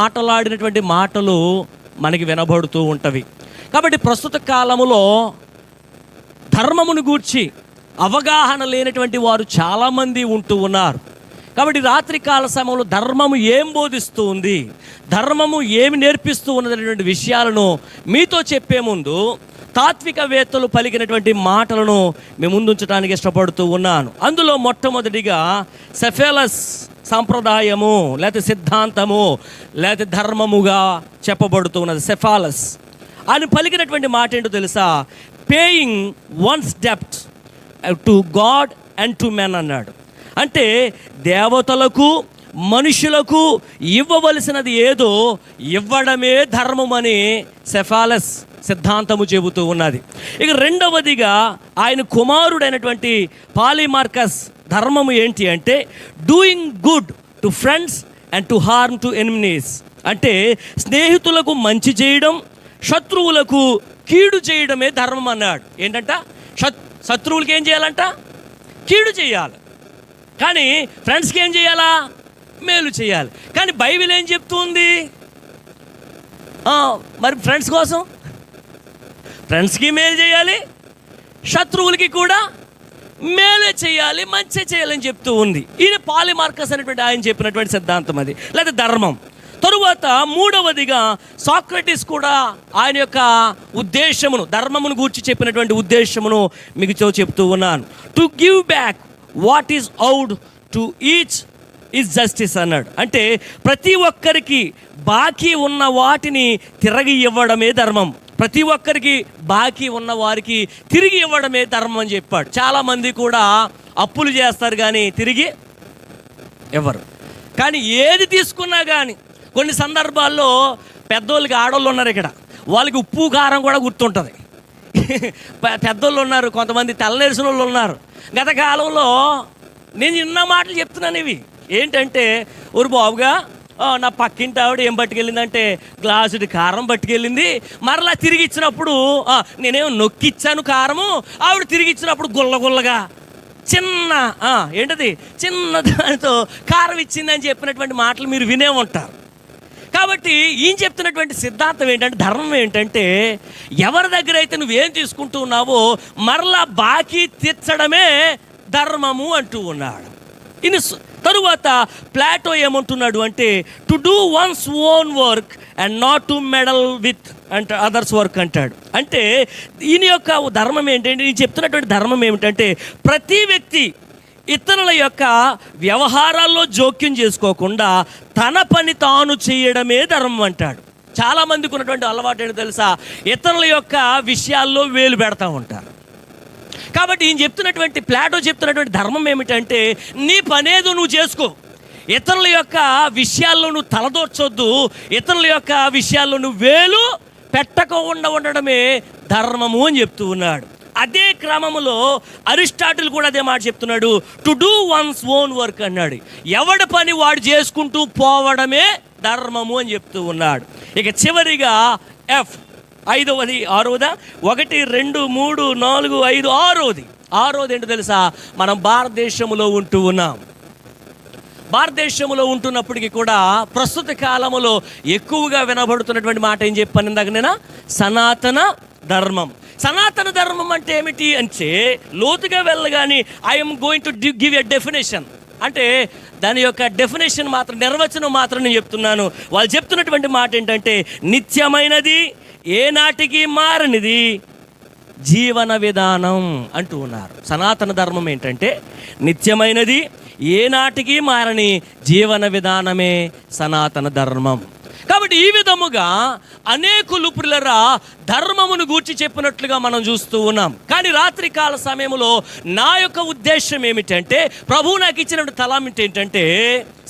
మాటలాడినటువంటి మాటలు మనకి వినబడుతూ ఉంటవి. కాబట్టి ప్రస్తుత కాలములో ధర్మమును గూర్చి అవగాహన లేనటువంటి వారు చాలామంది ఉంటూ ఉన్నారు. కాబట్టి రాత్రికాల సమయంలో ధర్మము ఏం బోధిస్తూ ఉంది, ధర్మము ఏమి నేర్పిస్తూ ఉన్నటువంటి విషయాలను మీతో చెప్పే ముందు తాత్వికవేత్తలు పలికినటువంటి మాటలను మేము ముందుంచడానికి ఇష్టపడుతూ ఉన్నాను. అందులో మొట్టమొదటిగా సెఫెలస్ సంప్రదాయము లేకపోతే సిద్ధాంతము లేకపోతే ధర్మముగా చెప్పబడుతూ ఉన్నది. సెఫాలస్ ఆయన పలికినటువంటి మాట ఏంటో తెలుసా? పేయింగ్ వన్స్ డెప్ట్ to God and to men అన్నాడు. అంటే దేవతలకు మనుషులకు ఇవ్వవలసినది ఏదో ఇవ్వడమే ధర్మమని సెఫాలస్ సిద్ధాంతము చెబుతూ ఉన్నది. ఇక రెండవదిగా ఆయన కుమారుడైనటువంటి పాలిమార్కస్ ధర్మము ఏంటి అంటే doing good to friends and to harm to enemies. అంటే స్నేహితులకు మంచి చేయడం, శత్రువులకు కీడు చేయడమే ధర్మం అన్నాడు. ఏంటంట? శత్రువులకి ఏం చేయాలంట? కీడు చేయాలి. కానీ ఫ్రెండ్స్కి ఏం చేయాలా? మేలు చేయాలి. కానీ బైబిల్ ఏం చెప్తుంది? మరి ఫ్రెండ్స్ కోసం ఫ్రెండ్స్కి మేలు చేయాలి, శత్రువులకి కూడా మేలే చేయాలి, మంచి చేయాలని చెప్తూ ఉంది. ఈయన పాలిమార్కస్ అనేటువంటి ఆయన చెప్పినటువంటి సిద్ధాంతం అది, లేదా ధర్మం. తరువాత మూడవదిగా సాక్రటీస్ కూడా ఆయన యొక్క ఉద్దేశమును, ధర్మమును గూర్చి చెప్పినటువంటి ఉద్దేశమును మీకు చెప్తూ ఉన్నాను. To give back what is owed to each is justice అన్నాడు. అంటే ప్రతి ఒక్కరికి బాకీ ఉన్న వాటిని తిరిగి ఇవ్వడమే ధర్మం. ప్రతి ఒక్కరికి బాకీ ఉన్న వారికి తిరిగి ఇవ్వడమే ధర్మం అని చెప్పాడు. చాలామంది కూడా అప్పులు చేస్తారు కానీ తిరిగి ఇవ్వరు. కానీ ఏది తీసుకున్నా కానీ కొన్ని సందర్భాల్లో పెద్దోళ్ళకి ఆడోళ్ళు ఉన్నారు ఇక్కడ, వాళ్ళకి ఉప్పు కారం కూడా గుర్తుంటుంది. పెద్దోళ్ళు ఉన్నారు, కొంతమంది తెల్లనేసిన వాళ్ళు ఉన్నారు. గత కాలంలో నేను చిన్న మాటలు చెప్తున్నాను. ఇవి ఏంటంటే, ఊరు బాబుగా నా పక్కింటి ఆవిడ ఏం పట్టుకెళ్ళిందంటే గ్లాసుడి కారం పట్టుకెళ్ళింది. మరలా తిరిగి ఇచ్చినప్పుడు నేనేమో నొక్కిచ్చాను కారము, ఆవిడ తిరిగి ఇచ్చినప్పుడు గుల్లగుల్లగా చిన్న ఏంటది చిన్న దానితో కారం ఇచ్చిందని చెప్పినటువంటి మాటలు మీరు వినే ఉంటారు. కాబట్టి ఈయన చెప్తున్నటువంటి సిద్ధాంతం ఏంటంటే, ధర్మం ఏంటంటే, ఎవరి దగ్గర అయితే నువ్వేం తీసుకుంటూ ఉన్నావో మరలా బాకీ తీర్చడమే ధర్మము అంటూ ఉన్నాడు. ఇని తరువాత ప్లాటో ఏమంటున్నాడు అంటే to do once own work and not to medal with అంటే అదర్స్ వర్క్ అంటాడు. అంటే ఈయన యొక్క ధర్మం ఏంటంటే, నేను చెప్తున్నటువంటి ధర్మం ఏమిటంటే, ప్రతి వ్యక్తి ఇతరుల యొక్క వ్యవహారాల్లో జోక్యం చేసుకోకుండా తన పని తాను చేయడమే ధర్మం అంటాడు. చాలామందికి ఉన్నటువంటి అలవాటు ఏంటో తెలుసా? ఇతరుల యొక్క విషయాల్లో వేలు పెడతా ఉంటారు. కాబట్టి ఈయన చెప్తున్నటువంటి ప్లాటో చెప్తున్నటువంటి ధర్మం ఏమిటంటే, నీ పనేదో నువ్వు చేసుకో, ఇతరుల యొక్క విషయాల్లో నువ్వు తలదోర్చొద్దు, ఇతరుల యొక్క విషయాల్లో నువ్వు వేలు పెట్టకుండా ఉండడమే ధర్మము అని చెప్తూ ఉన్నాడు. అదే క్రమంలో అరిస్టాటిల్ కూడా అదే మాట చెప్తున్నాడు. To do once own work అన్నాడు. ఎవడి పని వాడు చేసుకుంటూ పోవడమే ధర్మము అని చెప్తూ ఉన్నాడు. ఇక చివరిగా ఎఫ్, ఐదవది, ఆరోదా, 1, 2, 3, 4, 5, ఆరోది ఏంటో తెలుసా? మనం భారతదేశంలో ఉంటూ ఉన్నాం. భారతదేశంలో ఉంటున్నప్పటికీ కూడా ప్రస్తుత కాలంలో ఎక్కువగా వినబడుతున్నటువంటి మాట ఏం చెప్పాను ఇందాక నేను? సనాతన ధర్మం. సనాతన ధర్మం అంటే ఏమిటి అంటే, లోతుగా వెళ్ళగానే I'm going to give a definition. అంటే దాని యొక్క డెఫినేషన్ మాత్రం, నిర్వచనం మాత్రం నేను చెప్తున్నాను. వాళ్ళు చెప్తున్నటువంటి మాట ఏంటంటే, నిత్యమైనది, ఏనాటికి మారనిది జీవన విధానం అంటూ ఉన్నారు. సనాతన ధర్మం ఏంటంటే నిత్యమైనది, ఏనాటికి మారని జీవన విధానమే సనాతన ధర్మం. కాబట్టి ఈ విధముగా అనేకులు ప్రియులారా ధర్మమును గూర్చి చెప్పినట్లుగా మనం చూస్తూ ఉన్నాం. కానీ రాత్రికాల సమయంలో నా యొక్క ఉద్దేశం ఏమిటంటే, ప్రభువు నాకు ఇచ్చిన తలాంటి ఏంటంటే,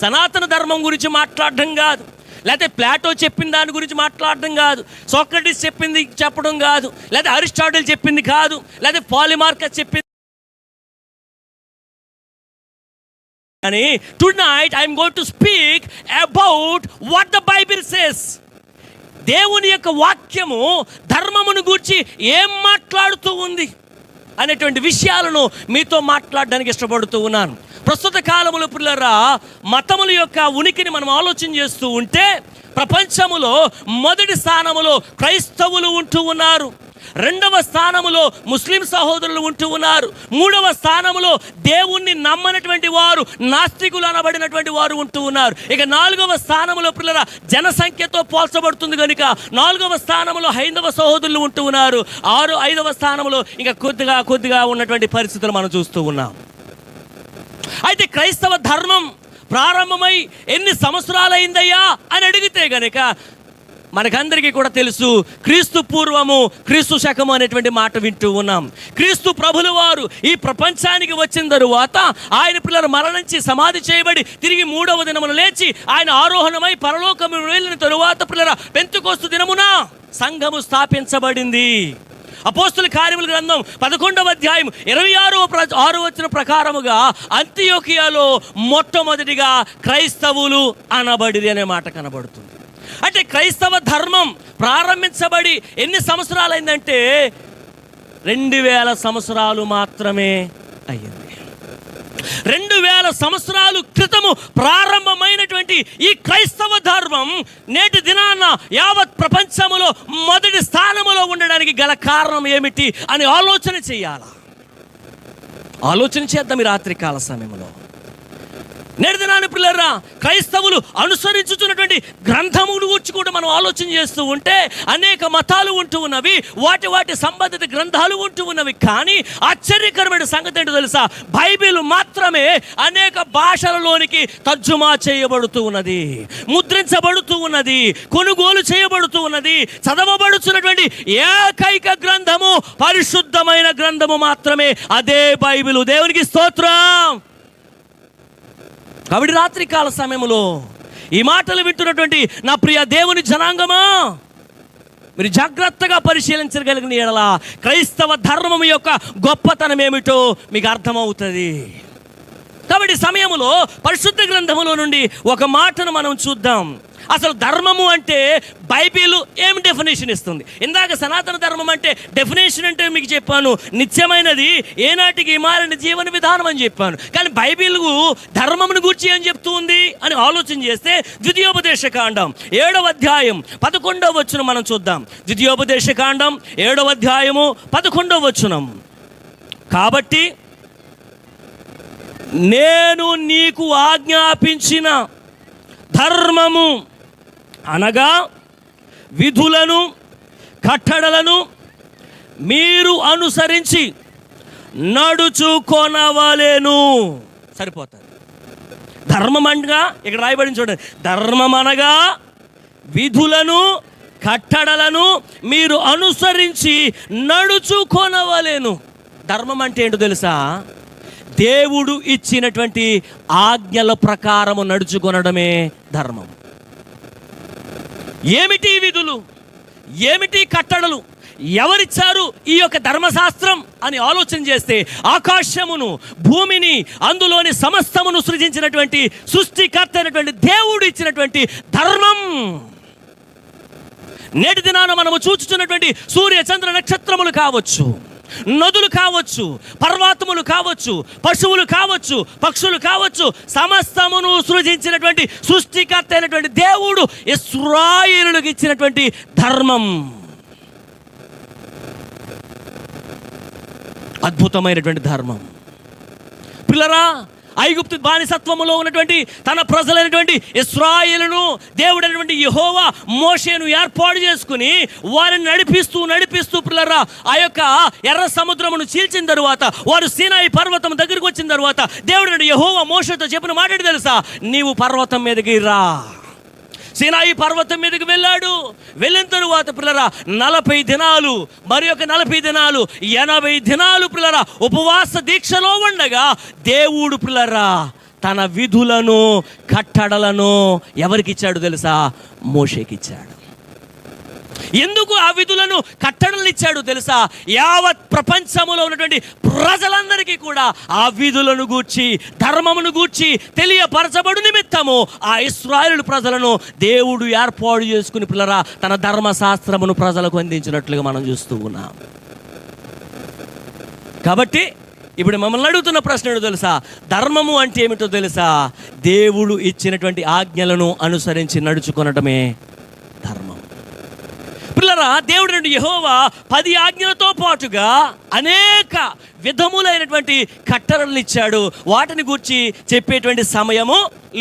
సనాతన ధర్మం గురించి మాట్లాడడం కాదు, లేకపోతే ప్లాటో చెప్పిన దాని గురించి మాట్లాడడం కాదు, సాక్రటీస్ చెప్పింది చెప్పడం కాదు, లేదా అరిస్టాటిల్ చెప్పింది కాదు, లేదా పాలిమార్కస్ చెప్పింది. కానీ tonight I'm going to speak about what the Bible says. దేవుని యొక్క వాక్యము ధర్మమును గూర్చి ఏం మాట్లాడుతూ ఉంది అనేటువంటి విషయాలను మీతో మాట్లాడడానికి ఇష్టపడుతూ ఉన్నాను. ప్రస్తుత కాలంలో పిల్లరా మతముల యొక్క ఉనికిని మనం ఆలోచన చేస్తూ ఉంటే ప్రపంచములో మొదటి స్థానములో క్రైస్తవులు ఉంటూ ఉన్నారు, రెండవ స్థానములో ముస్లిం సహోదరులు ఉంటూ ఉన్నారు, మూడవ స్థానములో దేవుణ్ణి నమ్మనటువంటి వారు నాస్తికులు అనబడినటువంటి వారు ఉంటూ ఉన్నారు. ఇక నాలుగవ స్థానములో పిల్లల జనసంఖ్యతో పోల్చబడుతుంది కనుక నాలుగవ స్థానములో హైందవ సహోదరులు ఉంటూ ఉన్నారు. ఐదవ స్థానంలో ఇంకా కొద్దిగా ఉన్నటువంటి పరిస్థితులు మనం చూస్తూ ఉన్నాం. అయితే క్రైస్తవ ధర్మం ప్రారంభమై ఎన్ని సంవత్సరాలైందయ్యా అని అడిగితే గనక మనకందరికీ కూడా తెలుసు, క్రీస్తు పూర్వము క్రీస్తు శకము అనేటువంటి మాట వింటూ ఉన్నాం. క్రీస్తు ప్రభుల వారు ఈ ప్రపంచానికి వచ్చిన తరువాత ఆయన పిల్లలు మరణించి సమాధి చేయబడి తిరిగి మూడవ దినమున లేచి ఆయన ఆరోహణమై పరలోకము వెళ్ళిన తరువాత పిల్లల పెంతెకొస్తు దినమున సంఘము స్థాపించబడింది. అపోస్తుల కార్యముల గ్రంథం 11వ అధ్యాయం 26వ వచన ప్రకారముగా అంతియోకియాలో మొట్టమొదటిగా క్రైస్తవులు అనబడిది అనే మాట కనబడుతుంది. అంటే క్రైస్తవ ధర్మం ప్రారంభించబడి ఎన్ని సంవత్సరాలైందంటే 2000 సంవత్సరాలు మాత్రమే అయ్యింది. 2000 సంవత్సరాల క్రితము ప్రారంభమైనటువంటి ఈ క్రైస్తవ ధర్మం నేటి దినాన యావత్ ప్రపంచములో మొదటి స్థానములో ఉండడానికి గల కారణం ఏమిటి అని ఆలోచన చేద్దాం ఈ రాత్రికాల సమయంలో. నేటి దినాన్ని పిల్లరా క్రైస్తవులు అనుసరించుతున్నటువంటి గ్రంథములు గురించి కూడా మనం ఆలోచన చేస్తూ ఉంటే అనేక మతాలు ఉంటూ ఉన్నవి, వాటి సంబంధిత గ్రంథాలు ఉంటూ ఉన్నవి. కానీ ఆశ్చర్యకరమైన సంగతి ఏంటో తెలుసా, బైబిల్ మాత్రమే అనేక భాషలలోనికి తర్జుమా చేయబడుతూ ఉన్నది, ముద్రించబడుతూ ఉన్నది, కొనుగోలు చేయబడుతూ ఉన్నది. చదవబడుతున్నటువంటి ఏకైక గ్రంథము పరిశుద్ధమైన గ్రంథము మాత్రమే, అదే బైబిల్. దేవునికి స్తోత్రం. కాబట్టి రాత్రికాల సమయంలో ఈ మాటలు వింటున్నటువంటి నా ప్రియ దేవుని జనాంగమా, మీరు జాగ్రత్తగా పరిశీలించగలిగిన యెడల క్రైస్తవ ధర్మం యొక్క గొప్పతనం ఏమిటో మీకు అర్థమవుతుంది. కాబట్టి సమయంలో పరిశుద్ధ గ్రంథములో నుండి ఒక మాటను మనం చూద్దాం. అసలు ధర్మము అంటే బైబిల్ ఏం డెఫినేషన్ ఇస్తుంది? ఇందాక సనాతన ధర్మం అంటే డెఫినేషన్ అంటే మీకు చెప్పాను, నిత్యమైనది, ఏనాటికి మారిన జీవన విధానం అని చెప్పాను. కానీ బైబిల్ ధర్మమును గూర్చి ఏం చెప్తూ ఉంది అని ఆలోచన చేస్తే ద్వితీయోపదేశ కాండం 7వ అధ్యాయం 11వ వచనం మనం చూద్దాం. ద్వితీయోపదేశ కాండం 7వ అధ్యాయము 11వ వచనం. కాబట్టి నేను నీకు ఆజ్ఞాపించిన ధర్మము అనగా విధులను కట్టడలను మీరు అనుసరించి నడుచుకొనవలెను. సరిపోతుంది. ధర్మం అనగా ఇక్కడ రాయబడింది చూడండి, ధర్మం అనగా విధులను కట్టడలను మీరు అనుసరించి నడుచుకొనవలెను. ధర్మం అంటే ఏంటో తెలుసా? దేవుడు ఇచ్చినటువంటి ఆజ్ఞల ప్రకారము నడుచుకొనడమే ధర్మం. ఏమిటి విధులు, ఏమిటి కట్టడలు, ఎవరిచ్చారు ఈ యొక్క ధర్మశాస్త్రం అని ఆలోచన చేస్తే ఆకాశమును భూమిని అందులోని సమస్తమును సృజించినటువంటి సృష్టికర్త అయినటువంటి దేవుడు ఇచ్చినటువంటి ధర్మం. నేటి దినాన మనము చూచుతున్నటువంటి సూర్య చంద్ర నక్షత్రములు కావచ్చు, నదులు కావచ్చు, పర్వతములు కావచ్చు, పశువులు కావచ్చు, పక్షులు కావచ్చు, సమస్తమును సృజించినటువంటి సృష్టికర్త అయినటువంటి దేవుడు ఇశ్రాయేలులకు ఇచ్చినటువంటి ధర్మం. అద్భుతమైనటువంటి ధర్మం. పిల్లరా, ఐగుప్తు బానిసత్వములో ఉన్నటువంటి తన ప్రజలైనటువంటి ఇశ్రాయేలును దేవుడైనటువంటి యెహోవా మోషేను ఏర్పాటు చేసుకుని వారిని నడిపిస్తూ పిల్లరా ఆ యొక్క ఎర్ర సముద్రమును చీల్చిన తరువాత వారు సీనాయి పర్వతం దగ్గరికి వచ్చిన తరువాత దేవుడైన యెహోవా మోషేతో చెప్పిన మాట తెలుసా? నీవు పర్వతం మీదకి రా. సీనాయి పర్వతం మీదకి వెళ్ళాడు. వెళ్ళిన తరువాత పిల్లరా 40 దినాలు, మరి ఒక 40 దినాలు, 80 దినాలు పిల్లరా ఉపవాస దీక్షలో ఉండగా దేవుడు పిల్లరా తన విధులను కట్టడలను ఎవరికి ఇచ్చాడు తెలుసా? మోషేకి ఇచ్చాడు. ఎందుకు ఆ విధులను కట్టడలు ఇచ్చాడు తెలుసా? యావత్ ప్రపంచములో ఉన్నటువంటి ప్రజలందరికీ కూడా ఆ విధులను గూర్చి, ధర్మమును గూర్చి తెలియపరచబడు నిమిత్తము ఆ ఇశ్రాయేలు ప్రజలను దేవుడు ఏర్పాటు చేసుకుని పిల్లరా తన ధర్మశాస్త్రమును ప్రజలకు అందించినట్లుగా మనం చూస్తూ ఉన్నాం. కాబట్టి ఇప్పుడు మమ్మల్ని అడుగుతున్న ప్రశ్న ఏంటో తెలుసా? ధర్మము అంటే ఏమిటో తెలుసా? దేవుడు ఇచ్చినటువంటి ఆజ్ఞలను అనుసరించి నడుచుకొనటమే ధర్మం. పిల్లరా, దేవుడు నుండి యెహోవా 10 ఆజ్ఞలతో పాటుగా అనేక విధములైనటువంటి కట్టడలను ఇచ్చాడు. వాటిని గురించి చెప్పేటువంటి సమయము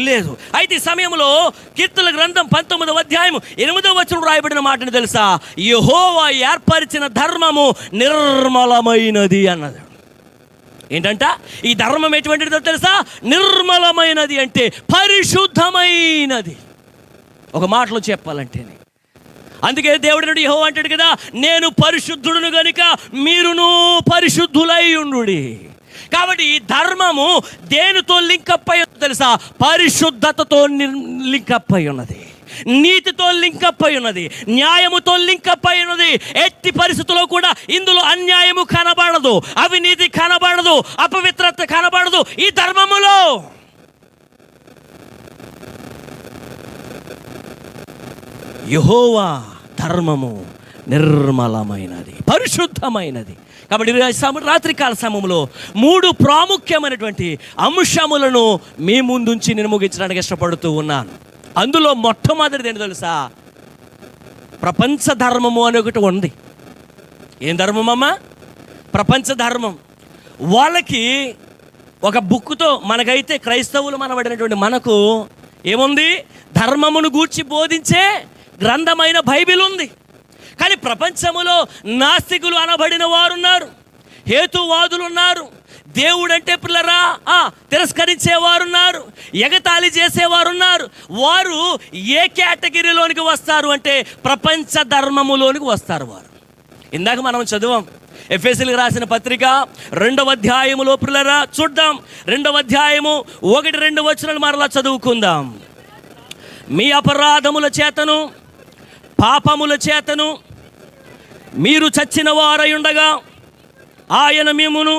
లేదు. అయితే ఈ సమయంలో కీర్తనల గ్రంథం 19వ అధ్యాయం 8వ వచనం రాయబడిన మాటను తెలుసా? యెహోవా ఏర్పరిచిన ధర్మము నిర్మలమైనది అన్నది. ఏంటంట ఈ ధర్మం ఎటువంటిదో తెలుసా? నిర్మలమైనది అంటే పరిశుద్ధమైనది. ఒక మాటలో చెప్పాలంటే అందుకే దేవుడి నుండి యెహోవా అంటాడు కదా, నేను పరిశుద్ధుడును గనుక మీరును పరిశుద్ధులై ఉండుడి. కాబట్టి ఈ ధర్మము దేనితో లింకప్ అయి తెలుసా? పరిశుద్ధతతో లింకప్ అయి ఉన్నది, నీతితో లింకప్ అయి ఉన్నది, న్యాయముతో లింకప్ అయి ఉన్నది. ఎట్టి పరిస్థితుల్లో కూడా ఇందులో అన్యాయము కనబడదు, అవినీతి కనబడదు, అపవిత్రత కనబడదు ఈ ధర్మములో. యెహోవా ధర్మము నిర్మలమైనది, పరిశుద్ధమైనది. కాబట్టి రాత్రికాల సమయంలో 3 ప్రాముఖ్యమైనటువంటి అంశములను మీ ముందుంచి నేను ముగించడానికి ఇష్టపడుతూ ఉన్నాను. అందులో మొట్టమొదటిది ఏంటో తెలుసా? ప్రపంచ ధర్మము అని ఒకటి ఉంది. ఏం ధర్మం అమ్మా? ప్రపంచ ధర్మం. వాళ్ళకి ఒక బుక్తో, మనకైతే క్రైస్తవులు మనబడినటువంటి మనకు ఏముంది? ధర్మమును గూర్చి బోధించే గ్రంథమైన బైబిల్ ఉంది. కానీ ప్రపంచములో నాస్తికులు అనబడిన వారు ఉన్నారు, హేతువాదులు ఉన్నారు, దేవుడంటే పిల్లరా తిరస్కరించేవారు ఉన్నారు, ఎగతాళి చేసేవారు ఉన్నారు. వారు ఏ కేటగిరీలోనికి వస్తారు అంటే ప్రపంచ ధర్మములోనికి వస్తారు వారు. ఇందాక మనం చదివాం ఎఫెసీయులకు రాసిన పత్రిక 2వ అధ్యాయములో పిల్లరా చూద్దాం. 2వ అధ్యాయము 1-2 వచనాలు మరలా చదువుకుందాం. మీ అపరాధముల చేతను పాపముల చేతను మీరు చచ్చిన వారై ఉండగా ఆయన మిమ్మును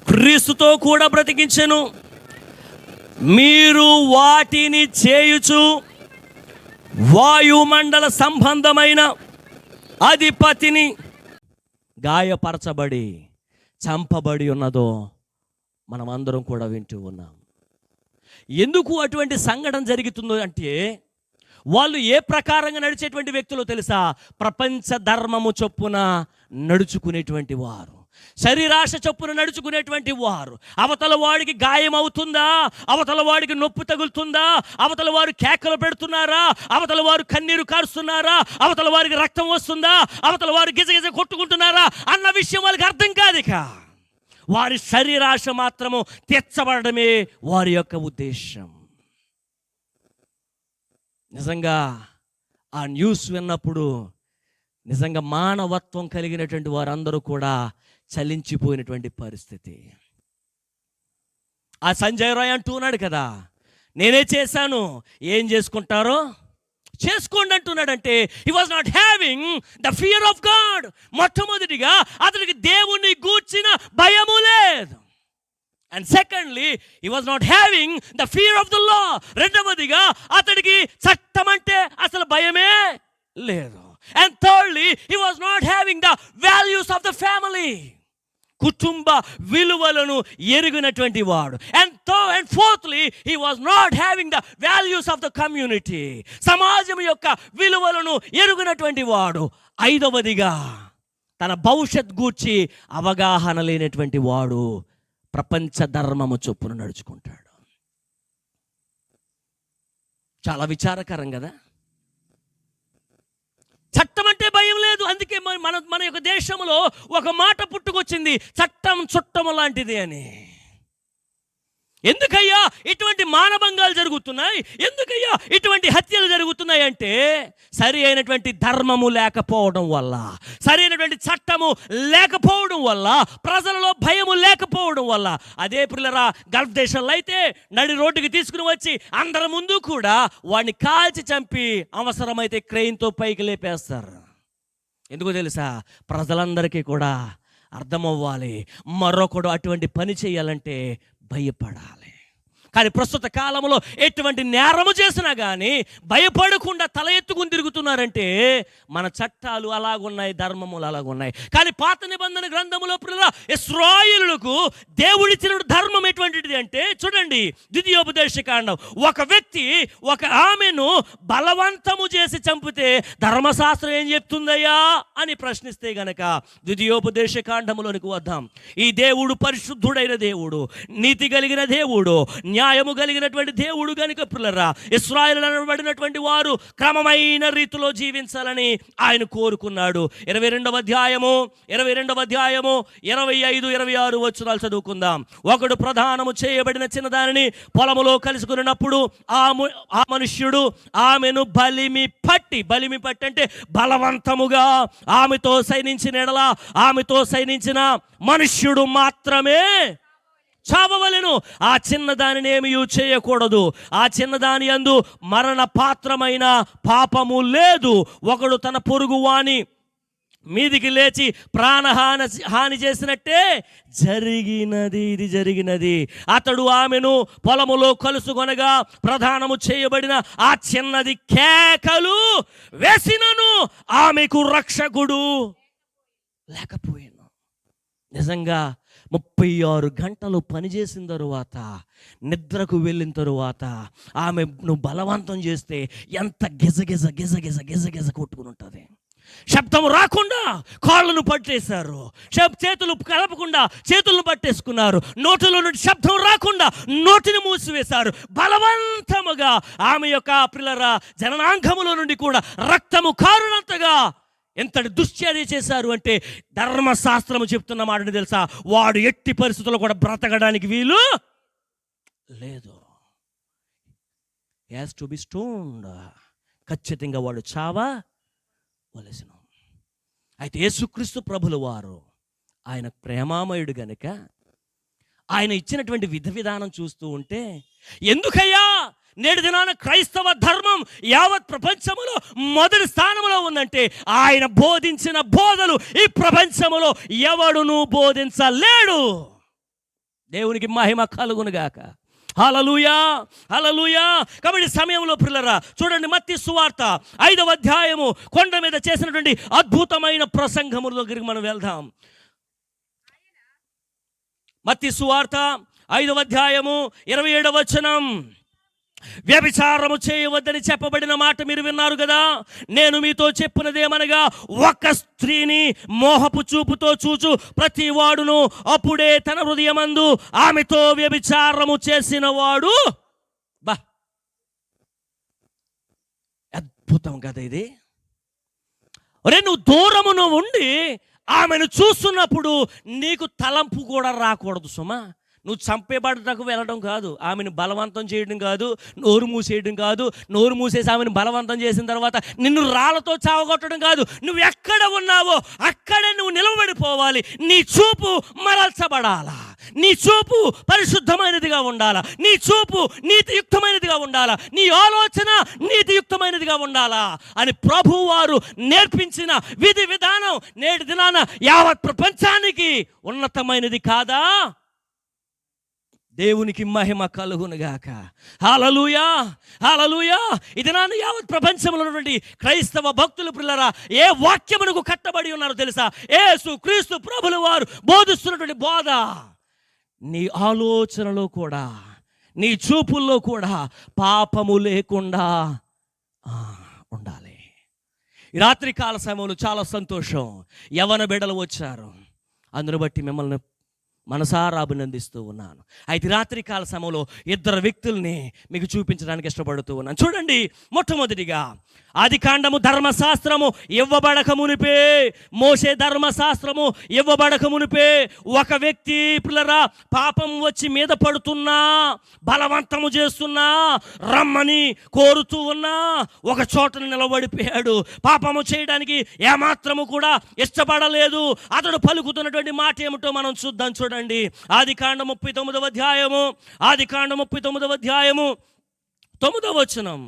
క్రీస్తుతో కూడా బ్రతికించెను. మీరు వాటిని చేయుచు వాయుమండల సంబంధమైన అధిపతిని గాయపరచబడి చంపబడి ఉన్నదో మనమందరం కూడా వింటూ ఉన్నాం. ఎందుకు అటువంటి సంఘటన జరుగుతుందో అంటే వాళ్ళు ఏ ప్రకారంగా నడిచేటువంటి వ్యక్తులు తెలుసా? ప్రపంచ ధర్మము చొప్పున నడుచుకునేటువంటి వారు, శరీరాశ చొప్పున నడుచుకునేటువంటి వారు. అవతల వాడికి గాయం అవుతుందా? అవతల వాడికి నొప్పి తగులుతుందా? అవతల వారు కేకలు పెడుతున్నారా? అవతల వారు కన్నీరు కారుస్తున్నారా? అవతల వారికి రక్తం వస్తుందా? అవతల వారు గిజగిజ కొట్టుకుంటున్నారా అన్న విషయం వాళ్ళకి అర్థం కాదు. ఇక వారి శరీరాశ మాత్రము తీర్చబడమే వారి యొక్క ఉద్దేశం. నిజంగా ఆ న్యూస్ విన్నప్పుడు నిజంగా మానవత్వం కలిగినటువంటి వారందరూ కూడా చలించిపోయినటువంటి పరిస్థితి. ఆ సంజయ్ రాయ్ అంటున్నాడు కదా, నేనే చేశాను, ఏం చేసుకుంటారో చేసుకోండి అంటున్నాడంటే he was not having the fear of God. మొట్టమొదటిగా అతనికి దేవుణ్ణి గూర్చిన భయము లేదు. And secondly he was not having the fear of the law. రెండవదిగా అతడికి చట్టం అంటే అసలు భయమే లేదు. And thirdly he was not having the values of the family. కుటుంబ విలువలను ఎరిగినటువంటి వాడు. And fourthly he was not having the values of the community. సమాజం యొక్క విలువలను ఎరిగినటువంటి వాడు. ఐదవదిగా తన భవిష్యత్ గూర్చి అవగాహన లేనటువంటి వాడు ప్రపంచ ధర్మము చొప్పున నడుచుకుంటాడు. చాలా విచారకరం కదా. చట్టం అంటే భయం లేదు. అందుకే మన యొక్క దేశంలో ఒక మాట పుట్టుకొచ్చింది, చట్టం చుట్టము లాంటిది అని. ఎందుకయ్యా ఇటువంటి మానభంగాలు జరుగుతున్నాయి, ఎందుకయ్యా ఇటువంటి హత్యలు జరుగుతున్నాయి అంటే సరి అయినటువంటి ధర్మము లేకపోవడం వల్ల, సరి అయినటువంటి చట్టము లేకపోవడం వల్ల, ప్రజలలో భయము లేకపోవడం వల్ల. అదే పిల్లరా గల్ఫ్ దేశంలో అయితే నడి రోడ్డుకి తీసుకుని వచ్చి అందరి ముందు కూడా వాడిని కాల్చి చంపి అవసరమైతే క్రెయిన్తో పైకి లేపేస్తారు. ఎందుకో తెలుసా? ప్రజలందరికీ కూడా అర్థమవ్వాలి, మరొకడు అటువంటి పని చేయాలంటే భయపడాలి. కానీ ప్రస్తుత కాలంలో ఎటువంటి నేరము చేసినా కానీ భయపడకుండా తల ఎత్తుకుని తిరుగుతున్నారంటే మన చట్టాలు అలాగున్నాయి, ధర్మములు అలాగున్నాయి. కానీ పాత నిబంధన గ్రంథములో ఇశ్రాయేలులకు దేవుడిచ్చిన ధర్మం ఎటువంటిది అంటే చూడండి, ద్వితీయోపదేశకాండం. ఒక వ్యక్తి ఒక ఆమెను బలవంతము చేసి చంపితే ధర్మశాస్త్రం ఏం చెప్తుందయ్యా అని ప్రశ్నిస్తే గనక ద్వితీయోపదేశకాండములోనికి వద్దాం. ఈ దేవుడు పరిశుద్ధుడైన దేవుడు, నీతి కలిగిన దేవుడు, న్యాయము కలిగినటువంటి దేవుడు గనుక పిల్లరా ఇశ్రాయేలు అనబడినటువంటి వారు క్రమమైన రీతిలో జీవించాలని ఆయన కోరుకున్నాడు. 22వ అధ్యాయము 25, 26 వచనాలు చదువుకుందాం. ఒకడు ప్రధానము చేయబడిన చిన్నదానిని పొలములో కలుసుకున్నప్పుడు ఆ మనుష్యుడు ఆమెను బలిమి పట్టి అంటే బలవంతముగా ఆమెతో సైనించిన మనుష్యుడు మాత్రమే చావవలెను. ఆ చిన్నదానిని ఏమీ చేయకూడదు. ఆ చిన్నదాని యందు మరణ పాత్రమైన పాపము లేదు. ఒకడు తన పొరుగు వాని మీదికి లేచి హాని చేసినట్టే ఇది జరిగినది. అతడు ఆమెను పొలములో కలుసుకొనగా ప్రధానము చేయబడిన ఆ చిన్నది కేకలు వేసినను ఆమెకు రక్షకుడు లేకపోయాను. నిజంగా 36 గంటలు పనిచేసిన తరువాత, నిద్రకు వెళ్ళిన తరువాత ఆమెను బలవంతం చేస్తే ఎంత గిజ కొట్టుకుని ఉంటుంది. శబ్దం రాకుండా కాళ్ళను పట్టేశారు, చేతులు కలపకుండా చేతులను పట్టేసుకున్నారు, నోటిలో నుండి శబ్దం రాకుండా నోటిని మూసివేశారు. బలవంతముగా ఆమె యొక్క పిల్లరా జననాంగములో నుండి కూడా రక్తము కారునంతగా ఎంతటి దుశ్చర్య చేశారు అంటే ధర్మశాస్త్రము చెప్తున్న మాటని తెలుసా, వాడు ఎట్టి పరిస్థితుల్లో కూడా బ్రతకడానికి వీలు లేదు. Has to be stoned. ఖచ్చితంగా వాడు చావవలెను. అయితే యేసుక్రీస్తు ప్రభుల వారు ఆయన ప్రేమామయుడు గనుక ఆయన ఇచ్చినటువంటి విధానం చూస్తూ ఉంటే, ఎందుకయ్యా నేటి దినాన క్రైస్తవ ధర్మం యావత్ ప్రపంచములో మొదటి స్థానంలో ఉందంటే ఆయన బోధించిన బోధలు ఈ ప్రపంచములో ఎవడును బోధించలేడు. దేవునికి మహిమ కలుగునుగాక. హల్లెలూయా, హల్లెలూయా. కాబట్టి సమయంలో పిల్లరా చూడండి, మత్తయి సువార్త 5వ అధ్యాయము కొండ మీద చేసినటువంటి అద్భుతమైన ప్రసంగముల దగ్గరికి మనం వెళ్దాం. మత్తయి సువార్త 5వ అధ్యాయము 27వ వచనం. వ్యభిచారము చేయవద్దని చెప్పబడిన మాట మీరు విన్నారు కదా. నేను మీతో చెప్పినదేమనగా, ఒక్క స్త్రీని మోహపు చూపుతో చూచు ప్రతి వాడును అప్పుడే తన హృదయమందు ఆమెతో వ్యభిచారము చేసిన వాడు. అద్భుతం కదా ఇది. నువ్వు దూరమును ఉండి ఆమెను చూస్తున్నప్పుడు నీకు తలంపు కూడా రాకూడదు సుమా. నువ్వు చంపేబడటకు వెళ్ళడం కాదు, ఆమెను బలవంతం చేయడం కాదు, నోరు మూసేయడం కాదు, నోరు మూసేసి ఆమెను బలవంతం చేసిన తర్వాత నిన్ను రాళ్ళతో చావగొట్టడం కాదు. నువ్వు ఎక్కడ ఉన్నావో అక్కడే నువ్వు నిలబడిపోవాలి. నీ చూపు మరల్చబడాలా, నీ చూపు పరిశుద్ధమైనదిగా ఉండాలా, నీ చూపు నీతియుక్తమైనదిగా ఉండాలా, నీ ఆలోచన నీతియుక్తమైనదిగా ఉండాలా అని ప్రభువారు నేర్పించిన విధి విధానం నేటి దినాన యావత్ ప్రపంచానికి ఉన్నతమైనది కాదా? దేవునికి మహిమ కలుగునుగాక. హల్లెలూయా, హల్లెలూయా. ఇది నాన్న యావత్ ప్రపంచంలో ఉన్నటువంటి క్రైస్తవ భక్తులు పిల్లరా ఏ వాక్యమునకు కట్టబడి ఉన్నారో తెలుసా? యేసు క్రీస్తు ప్రభుల వారు బోధిస్తున్నటువంటి బోధ నీ ఆలోచనలో కూడా, నీ చూపుల్లో కూడా పాపము లేకుండా ఉండాలి. ఈ రాత్రి కాల సమయంలో చాలా సంతోషం, యవ్వన బిడ్డలు వచ్చారు. అందును బట్టి మిమ్మల్ని మనసారా అభినందిస్తూ ఉన్నాను. అయితే రాత్రి కాల సమయంలో 2 వ్యక్తుల్ని మీకు చూపించడానికి ఇష్టపడుతూ ఉన్నాను. చూడండి, మొట్టమొదటిగా ఆదికాండము ధర్మశాస్త్రము ఇవ్వబడక మునిపే, మోషే ధర్మశాస్త్రము ఇవ్వబడక మునిపే ఒక వ్యక్తి పిల్లరా పాపం వచ్చి మీద పడుతున్నా, బలవంతము చేస్తున్నా, రమ్మని కోరుతూ ఉన్నా ఒక చోటను నిలబడిపోయాడు. పాపము చేయడానికి ఏమాత్రము కూడా ఇష్టపడలేదు. అతడు పలుకుతున్నటువంటి మాట ఏమిటో మనం చూద్దాం. చూడండి, ఆదికాండం 39వ అధ్యాయము 9వ వచనం.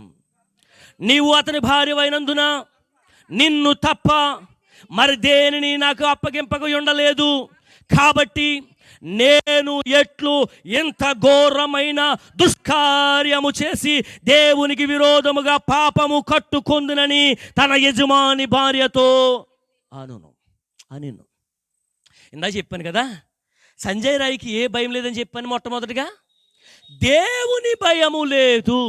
నీవు అతని భార్యవైనందున నిన్ను తప్ప మరి దేనిని నాకు అప్పగింపక ఉండలేదు, కాబట్టి నేను ఎట్లు ఎంత ఘోరమైన దుష్కార్యము చేసి దేవునికి విరోధముగా పాపము కట్టుకొందునని తన యజమాని భార్యతో అనిను. ఇందా చెప్పాను కదా, సంజయ్ రాయ్కి ఏ భయం లేదని చెప్పాను. మొట్టమొదటిగా దేవుని భయము లేదు.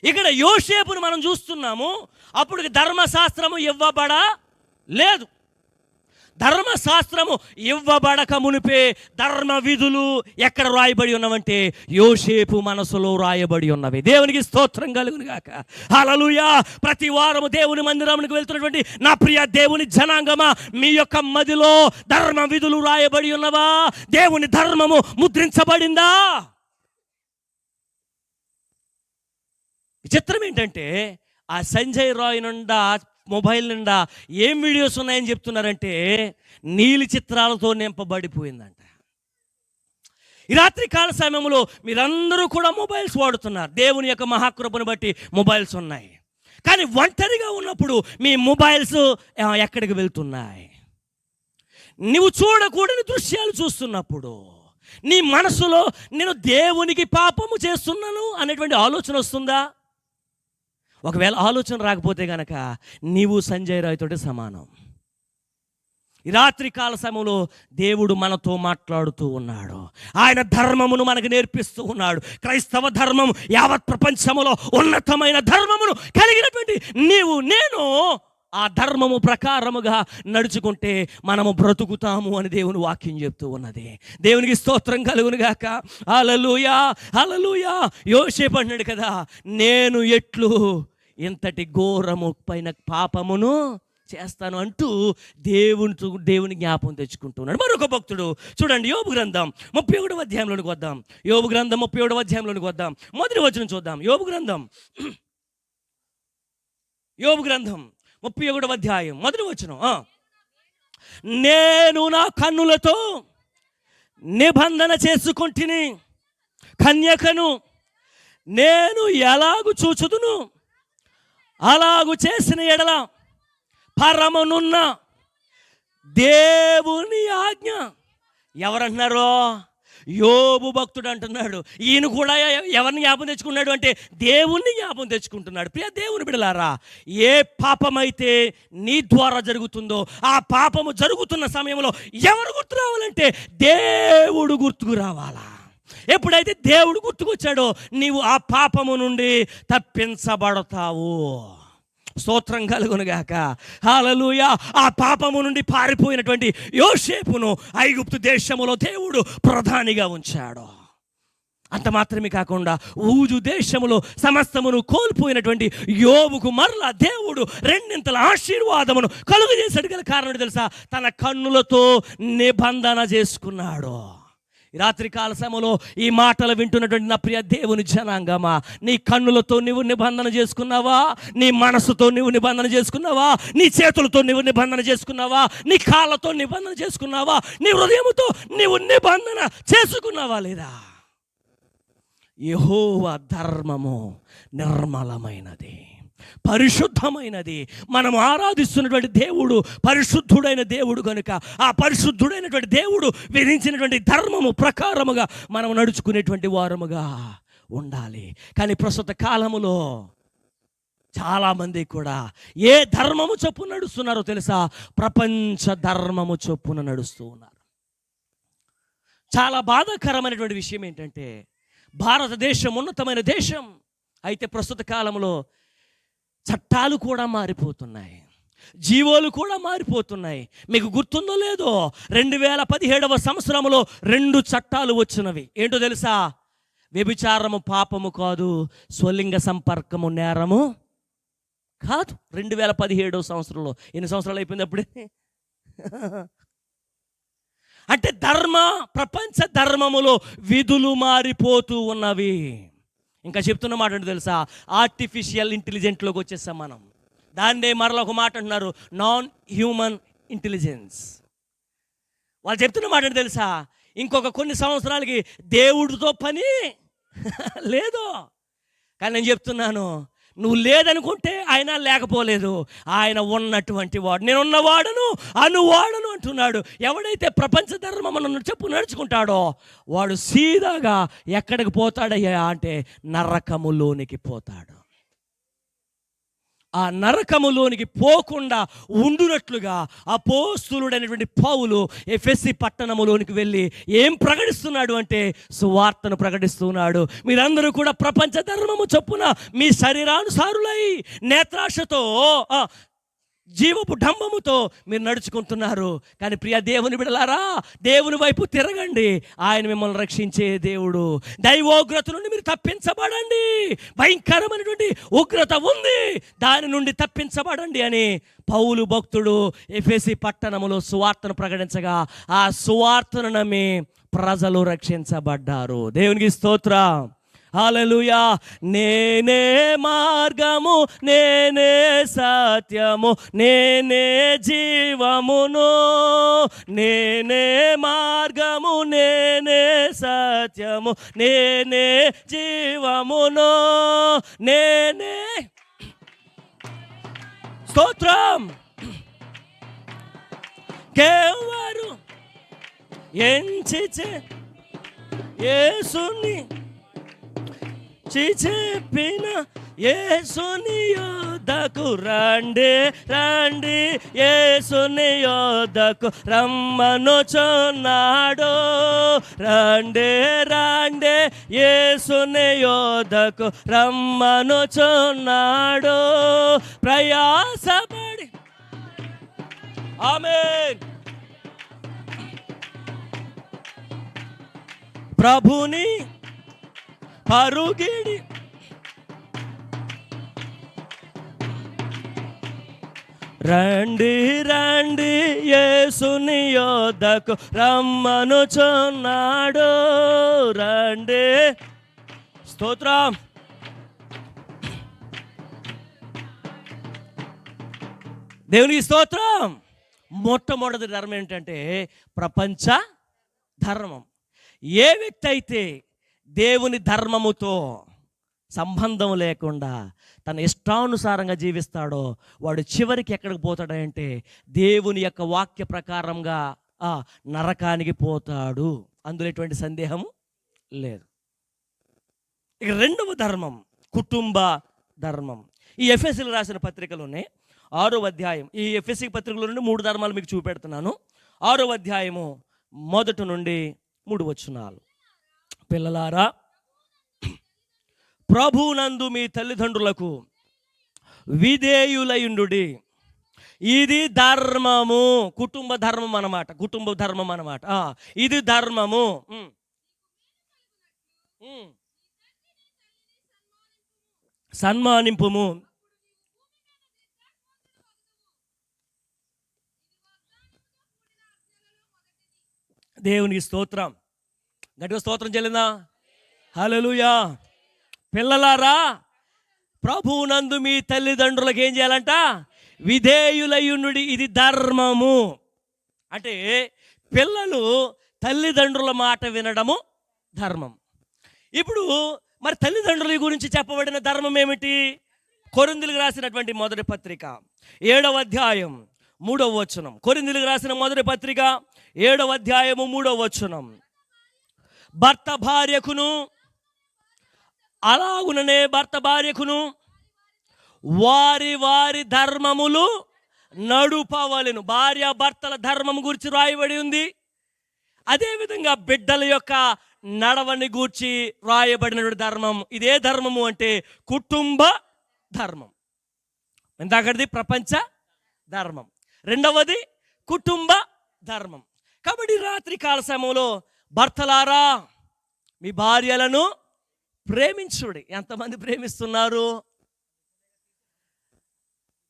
ఇక్కడ యోసేపును మనం చూస్తున్నాము. అప్పుడు ధర్మశాస్త్రము లేదు. ధర్మశాస్త్రము ఇవ్వబడక మునిపే ధర్మ విధులు ఎక్కడ రాయబడి ఉన్నవంటే యోసేపు మనసులో రాయబడి ఉన్నవి. దేవునికి స్తోత్రం కలుగును గాక. హల్లెలూయా. ప్రతి వారము దేవుని మందిరానికి వెళ్తున్నటువంటి నా ప్రియ దేవుని జనాంగమా, మీ యొక్క మదిలో ధర్మ విధులు రాయబడి ఉన్నవా? దేవుని ధర్మము ముద్రించబడిందా? చిత్రం ఏంటంటే ఆ సంజయ్ రాయ్ నుండా మొబైల్ నిండా ఏం వీడియోస్ ఉన్నాయని చెప్తున్నారంటే నీలి చిత్రాలతో నింపబడిపోయిందంట. ఈ రాత్రి కాల సమయంలో మీరందరూ కూడా మొబైల్స్ వాడుతున్నారు. దేవుని యొక్క మహాకృపను బట్టి మొబైల్స్ ఉన్నాయి. కానీ ఒంటరిగా ఉన్నప్పుడు మీ మొబైల్స్ ఎక్కడికి వెళ్తున్నాయి? నువ్వు చూడకూడని దృశ్యాలు చూస్తున్నప్పుడు నీ మనసులో నేను దేవునికి పాపము చేస్తున్నాను అనేటువంటి ఆలోచన వస్తుందా? ఒకవేళ ఆలోచన రాకపోతే గనక నీవు సంజయ్ రాయ్ తోటి సమానం. ఈ రాత్రి కాల సమయంలో దేవుడు మనతో మాట్లాడుతూ ఉన్నాడు. ఆయన ధర్మమును మనకు నేర్పిస్తూ ఉన్నాడు. క్రైస్తవ ధర్మం యావత్ ప్రపంచములో ఉన్నతమైన ధర్మమును కలిగినటువంటి నీవు నేను ఆ ధర్మము ప్రకారముగా నడుచుకుంటే మనము బ్రతుకుతాము అని దేవుని వాక్యం చెప్తూ ఉన్నది. దేవునికి స్తోత్రం కలుగును గాక. హల్లెలూయా, హల్లెలూయా. యోసేపు అన్నాడు కదా, నేను ఎట్లు ఇంతటి ఘోరము పైన పాపమును చేస్తాను అంటూ దేవుని జ్ఞాపం తెచ్చుకుంటున్నాడు. మరొక భక్తుడు చూడండి, యోబు గ్రంథం 31వ అధ్యాయంలోనికి వద్దాం. యోబు గ్రంథం 31వ అధ్యాయంలోనికి వద్దాం. మొదటి వచనం చూద్దాం. యోబు గ్రంథం 31వ అధ్యాయం మొదటి వచనం. నేను నా కన్నులతో నిబంధన చేసుకొంటిని, కన్యకను నేను ఎలాగు చూచుదును, అలాగు చేసిన ఎడల పరమనున్న దేవుని ఆజ్ఞ. ఎవరంటున్నారో? యోబు భక్తుడు అంటున్నాడు. ఈయన కూడా ఎవరిని జ్ఞాపం తెచ్చుకున్నాడు అంటే దేవుణ్ణి జ్ఞాపం తెచ్చుకుంటున్నాడు. ప్రియ దేవుని బిడ్డలారా, ఏ పాపమైతే నీ ద్వారా జరుగుతుందో ఆ పాపము జరుగుతున్న సమయంలో ఎవరు గుర్తు రావాలంటే దేవుడు గుర్తుకు రావాలా. ఎప్పుడైతే దేవుడు గుర్తుకొచ్చాడో నీవు ఆ పాపము నుండి తప్పించబడతావు. స్తోత్రం కలుగును గాక. హల్లెలూయా. ఆ పాపము నుండి పారిపోయినటువంటి యోసేపును ఐగుప్తు దేశములో దేవుడు ప్రధానిగా ఉంచాడు. అంత మాత్రమే కాకుండా ఊజు దేశములో సమస్తమును కోల్పోయినటువంటి యోబుకు మరలా దేవుడు రెండింతల ఆశీర్వాదమును కలుగజేసాడు. గల కారణం తెలుసా? తన కన్నులతో నిబంధన చేసుకున్నాడు. రాత్రి కాల సమయంలో ఈ మాటలు వింటున్నటువంటి నా ప్రియ దేవుని జనాంగమా, నీ కన్నులతో నువ్వు నిబంధన చేసుకున్నావా? నీ మనసుతో నువ్వు నిబంధన చేసుకున్నావా? నీ చేతులతో నువ్వు నిబంధన చేసుకున్నావా? నీ కాళ్ళతో నిబంధన చేసుకున్నావా? నీ హృదయముతో నీవు నిబంధన చేసుకున్నావా లేదా? యెహోవా ధర్మము నిర్మలమైనది, పరిశుద్ధమైనది. మనం ఆరాధిస్తున్నటువంటి దేవుడు పరిశుద్ధుడైన దేవుడు కనుక ఆ పరిశుద్ధుడైనటువంటి దేవుడు విధించినటువంటి ధర్మము ప్రకారముగా మనం నడుచుకునేటువంటి వారముగా ఉండాలి. కానీ ప్రస్తుత కాలములో చాలామంది కూడా ఏ ధర్మము చొప్పున నడుస్తున్నారో తెలుసా? ప్రపంచ ధర్మము చొప్పున నడుస్తూ ఉన్నారు. చాలా బాధాకరమైనటువంటి విషయం ఏంటంటే భారతదేశం ఉన్నతమైన దేశం అయితే ప్రస్తుత కాలంలో చట్టాలు కూడా మారిపోతున్నాయి, జీవోలు కూడా మారిపోతున్నాయి. మీకు గుర్తుందో లేదో 2017వ సంవత్సరంలో 2 చట్టాలు వచ్చినవి. ఏంటో తెలుసా? వ్యభిచారము పాపము కాదు, స్వలింగ సంపర్కము నేరము కాదు. 2017వ సంవత్సరంలో. ఎన్ని సంవత్సరాలు అయిపోయింది అప్పుడే? అంటే ప్రపంచ ధర్మములో విధులు మారిపోతూ ఉన్నవి. ఇంకా చెప్తున్న మాట ఏంటో తెలుసా? ఆర్టిఫిషియల్ ఇంటెలిజెంట్లోకి వచ్చేసాం మనం. దాన్నే మరలా ఒక మాట అంటున్నారు, నాన్ హ్యూమన్ ఇంటెలిజెన్స్. వాళ్ళు చెప్తున్న మాట ఏంటో తెలుసా? ఇంకొక కొన్ని సంవత్సరాలకి దేవుడితో పని లేదు. కానీ నేను చెప్తున్నాను, నువ్వు లేదనుకుంటే ఆయన లేకపోలేదు, ఆయన ఉన్నటువంటి వాడు. నేనున్నవాడను అనువాడను అంటున్నాడు. ఎవడైతే ప్రపంచ ధర్మం చెప్పు నడుచుకుంటాడో వాడు సీదాగా ఎక్కడికి పోతాడయ్యా అంటే నరకములోనికి పోతాడు. ఆ నరకములోనికి పోకుండా ఉండునట్లుగా అపోస్తలుడైనటువంటి పౌలు ఎఫెసీ పట్టణములోనికి వెళ్ళి ఏం ప్రకటిస్తున్నాడు అంటే సువార్తను ప్రకటిస్తున్నాడు. మీరందరూ కూడా ప్రపంచ ధర్మము చొప్పున మీ శరీరానుసారులై నేత్రాశతో జీవపు డంబముతో మీరు నడుచుకుంటున్నారు. కానీ ప్రియ దేవుని బిడ్డలారా, దేవుని వైపు తిరగండి. ఆయన మిమ్మల్ని రక్షించే దేవుడు. దైవోగ్రత నుండి మీరు తప్పించబడండి. భయంకరమైనటువంటి ఉగ్రత ఉంది, దాని నుండి తప్పించబడండి అని పౌలు భక్తుడు ఎఫెసీ పట్టణములో సువార్తను ప్రకటించగా ఆ సువార్తను నమ్మి ప్రజలు రక్షించబడ్డారు. దేవునికి స్తోత్రం. హల్లెలూయా. నేనే మార్గము, నేనే సత్యము, నేనే జీవమును. నేనే మార్గము, నేనే సత్యము, నేనే జీవమును. నేనే స్తోత్రం. కేవరు ఎంచి యేసుని చెప్పిన యేసుని యొద్దకు రండి, రండి యేసుని యొద్దకు రమ్మనుచున్నాడు. రండి, రండి యేసుని యొద్దకు రమ్మనుచున్నాడు. ప్రయాసపడి ఆమేన్ ప్రభుని పరుగిడి రండి, రండి యేసుని యొద్దకు రమ్మనుచున్నాడు. రండి. స్తోత్రం. దేవునికి స్తోత్రం. మొట్టమొదటి ధర్మం ఏంటంటే ప్రపంచ ధర్మం. ఏ వ్యక్తి అయితే దేవుని ధర్మముతో సంబంధం లేకుండా తన ఇష్టానుసారంగా జీవిస్తాడో వాడు చివరికి ఎక్కడికి పోతాడంటే దేవుని యొక్క వాక్య ప్రకారంగా నరకానికి పోతాడు. అందులో ఎటువంటి సందేహం లేదు. ఇక రెండవ ధర్మం కుటుంబ ధర్మం. ఈ ఎఫెసీలు రాసిన పత్రికలోనే 6వ అధ్యాయం, ఈ ఎఫెసీ పత్రికలో నుండి 3 ధర్మాలు మీకు చూపెడుతున్నాను. 6వ అధ్యాయము 1 నుండి 3 వచనాలు. పిల్లలారా, ప్రభువునందు మీ తల్లిదండ్రులకు విధేయులయుండుడి. ఇది ధర్మము. కుటుంబ ధర్మం అన్నమాట. కుటుంబ ధర్మం అన్నమాట. ఇది ధర్మము. సన్మానింపుము. దేవునికి స్తోత్రం. గట్టిగా స్తోత్రం చెల్లిందా? హల్లెలూయా. పిల్లలారా, ప్రభువునందు మీ తల్లిదండ్రులకు ఏం చేయాలంట? విధేయులయుండుడి. ఇది ధర్మము. అంటే పిల్లలు తల్లిదండ్రుల మాట వినడము ధర్మం. ఇప్పుడు మరి తల్లిదండ్రుల గురించి చెప్పబడిన ధర్మం ఏమిటి? కొరింథీయులకు రాసినటువంటి మొదటి పత్రిక 7వ అధ్యాయం 3వ వచనం. కొరింథీయులకు రాసిన మొదటి పత్రిక 7వ అధ్యాయము 3వ వచనం. భర్త భార్యకును అలాగుననే భర్త భార్యకును వారి వారి ధర్మములు నడుపవలెను. భార్య భర్తల ధర్మం గురించి రాయబడి ఉంది. అదేవిధంగా బిడ్డల యొక్క నడవని గూర్చి రాయబడినటువంటి ధర్మం. ఇదే ధర్మము అంటే కుటుంబ ధర్మం. ఇందాకటిది ప్రపంచ ధర్మం, రెండవది కుటుంబ ధర్మం. కాబట్టి రాత్రి కాల సమయంలో భర్తలారా మీ భార్యలను ప్రేమించుడి. ఎంతమంది ప్రేమిస్తున్నారు?